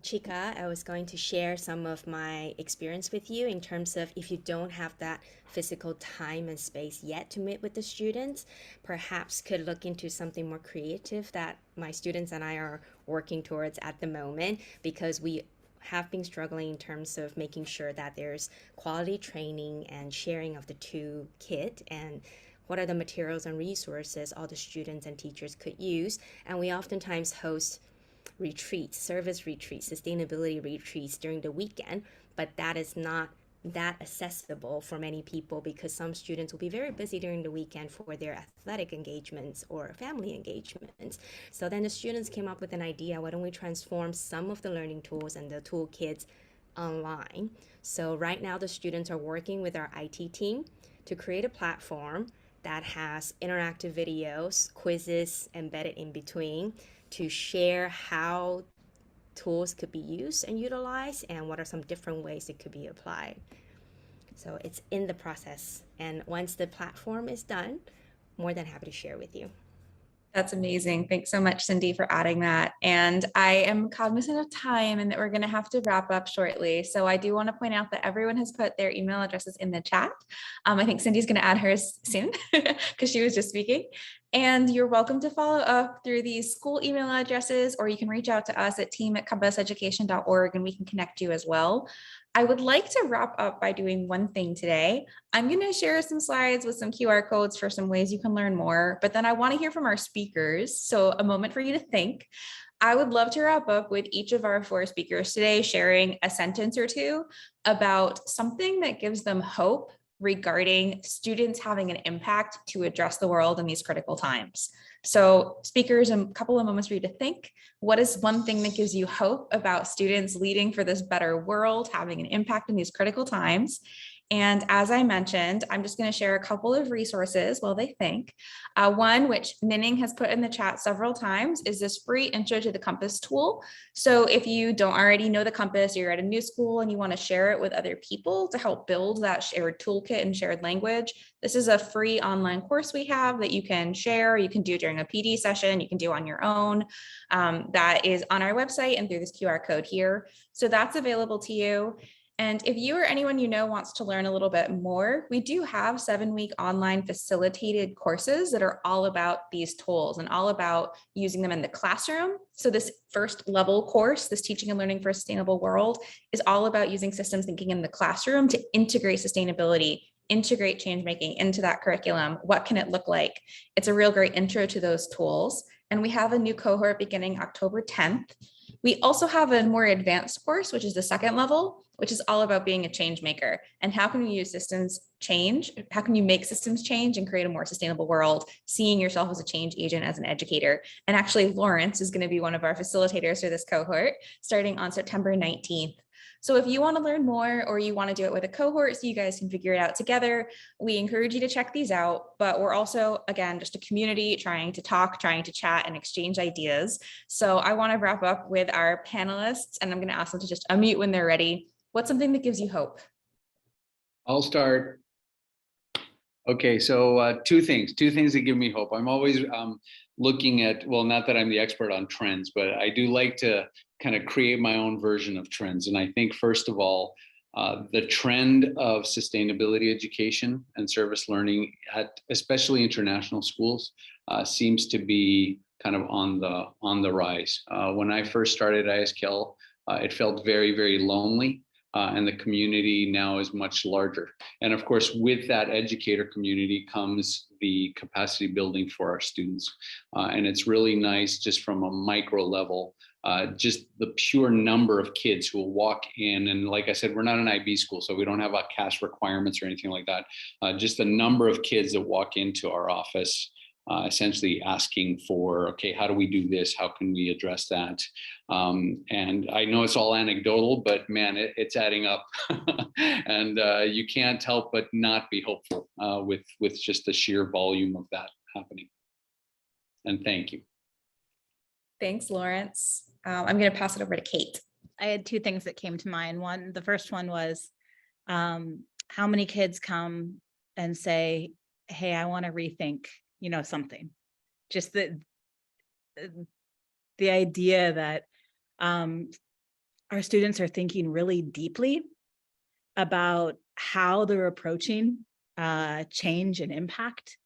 Chika, I was going to share some of my experience with you in terms of if you don't have that physical time and space yet to meet with the students, perhaps could look into something more creative that my students and I are working towards at the moment, because we have been struggling in terms of making sure that there's quality training and sharing of the two kit and what are the materials and resources all the students and teachers could use. And we oftentimes host retreats, service retreats, sustainability retreats during the weekend, but that is not that accessible for many people because some students will be very busy during the weekend for their athletic engagements or family engagements. So then the students came up with an idea, why don't we transform some of the learning tools and the toolkits online? So right now the students are working with our IT team to create a platform that has interactive videos, quizzes embedded in between, to share how tools could be used and utilized and what are some different ways it could be applied. So it's in the process. And once the platform is done, more than happy to share with you. That's amazing. Thanks so much, Cindy, for adding that. And I am cognizant of time and that we're going to have to wrap up shortly. So I do want to point out that everyone has put their email addresses in the chat. I think Cindy's going to add hers soon because she was just speaking. And you're welcome to follow up through these school email addresses, or you can reach out to us at team@compasseducation.org and we can connect you as well. I would like to wrap up by doing one thing today. I'm going to share some slides with some QR codes for some ways you can learn more, but then I want to hear from our speakers. So a moment for you to think. I would love to wrap up with each of our 4 speakers today sharing a sentence or two about something that gives them hope regarding students having an impact to address the world in these critical times. So speakers, a couple of moments for you to think. What is one thing that gives you hope about students leading for this better world, having an impact in these critical times? And as I mentioned, I'm just going to share a couple of resources while they think. One, which Ninning has put in the chat several times, is this free intro to the Compass tool. So if you don't already know the Compass, you're at a new school and you want to share it with other people to help build that shared toolkit and shared language, this is a free online course we have that you can share. You can do during a PD session, you can do on your own. That is on our website and through this QR code here. So that's available to you. And if you or anyone you know wants to learn a little bit more, we do have 7-week online facilitated courses that are all about these tools and all about using them in the classroom. So this first level course, this Teaching and Learning for a Sustainable World, is all about using systems thinking in the classroom to integrate sustainability, integrate change making into that curriculum. What can it look like? It's a real great intro to those tools. And we have a new cohort beginning October 10th. We also have a more advanced course, which is the second level, which is all about being a change maker and how can you use systems change? How can you make systems change and create a more sustainable world, seeing yourself as a change agent, as an educator? And actually, Lawrence is going to be one of our facilitators for this cohort starting on September 19th. So if you want to learn more or you want to do it with a cohort so you guys can figure it out together, we encourage you to check these out. But we're also, again, just a community trying to talk, trying to chat and exchange ideas. So I want to wrap up with our panelists and I'm going to ask them to just unmute when they're ready. What's something that gives you hope? I'll start. Okay, so 2 things that give me hope. I'm always looking at, well, not that I'm the expert on trends, but I do like to kind of create my own version of trends. And I think, first of all, the trend of sustainability education and service learning at especially international schools seems to be kind of on the rise. When I first started ISKL, it felt very, very lonely. And the community now is much larger. And of course, with that educator community comes the capacity building for our students. And it's really nice just from a micro level, just the pure number of kids who will walk in. And like I said, we're not an IB school, so we don't have CAS requirements or anything like that. Just the number of kids that walk into our office essentially asking for, okay, how do we do this? How can we address that? And I know it's all anecdotal, but man, it's adding up. And you can't help but not be hopeful with just the sheer volume of that happening. And thank you. Thanks, Lawrence. I'm going to pass it over to Kate. I had 2 things that came to mind. The first one was how many kids come and say, hey, I want to rethink, something. Just the idea that our students are thinking really deeply about how they're approaching change and impact.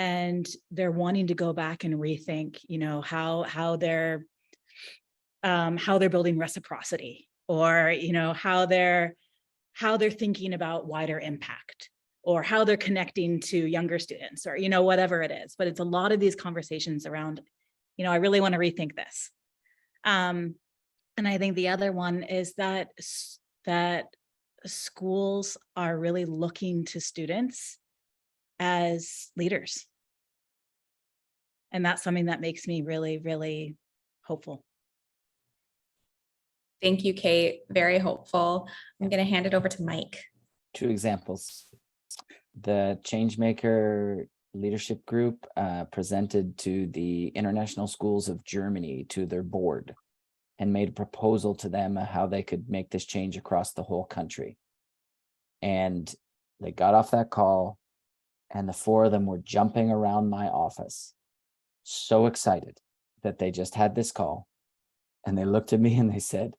And they're wanting to go back and rethink, how they're building reciprocity, or, how they're thinking about wider impact, or how they're connecting to younger students, or, whatever it is. But it's a lot of these conversations around, I really want to rethink this. And I think the other one is that schools are really looking to students as leaders. And that's something that makes me really, really hopeful. Thank you, Kate. Very hopeful. I'm going to hand it over to Mike. 2 examples. The Changemaker Leadership Group presented to the International Schools of Germany, to their board, and made a proposal to them how they could make this change across the whole country. And they got off that call, and the 4 of them were jumping around my office, so excited that they just had this call. And they looked at me and they said,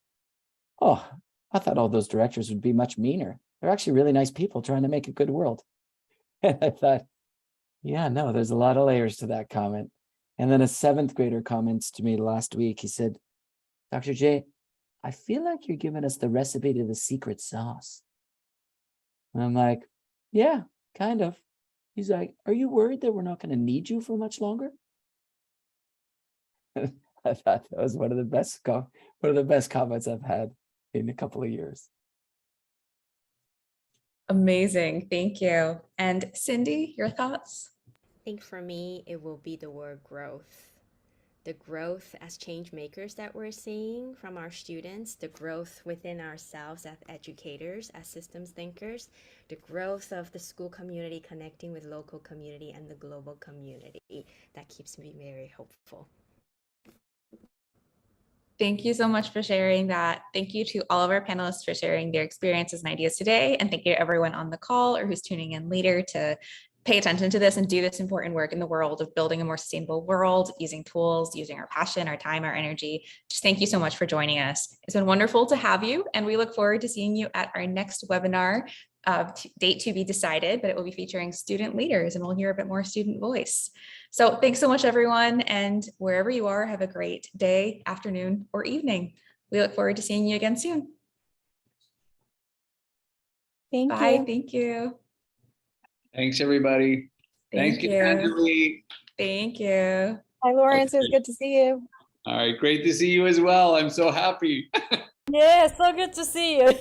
oh, I thought all those directors would be much meaner. They're actually really nice people trying to make a good world. And I thought, yeah, no, there's a lot of layers to that comment. And then a 7th grader comments to me last week. He said, Dr. J, I feel like you're giving us the recipe to the secret sauce. And I'm like, yeah, kind of. He's like, are you worried that we're not going to need you for much longer? I thought that was one of the best comments I've had in a couple of years. Amazing. Thank you. And Cindy, your thoughts? I think for me, it will be the word growth. The growth as change makers that we're seeing from our students, the growth within ourselves as educators, as systems thinkers, the growth of the school community connecting with local community and the global community. That keeps me very hopeful. Thank you so much for sharing that. Thank you to all of our panelists for sharing their experiences and ideas today. And thank you to everyone on the call or who's tuning in later to pay attention to this and do this important work in the world of building a more sustainable world, using tools, using our passion, our time, our energy. Just thank you so much for joining us. It's been wonderful to have you, and we look forward to seeing you at our next webinar, date to be decided, but it will be featuring student leaders, and we'll hear a bit more student voice. So thanks so much, everyone. And wherever you are, have a great day, afternoon, or evening. We look forward to seeing you again soon. Thank Bye. you. Thank you. Thanks, everybody. Thanks, Thank you. Angelique. Thank you. Hi, Lawrence. It was good to see you. All right, great to see you as well. I'm so happy. Yeah, so good to see you.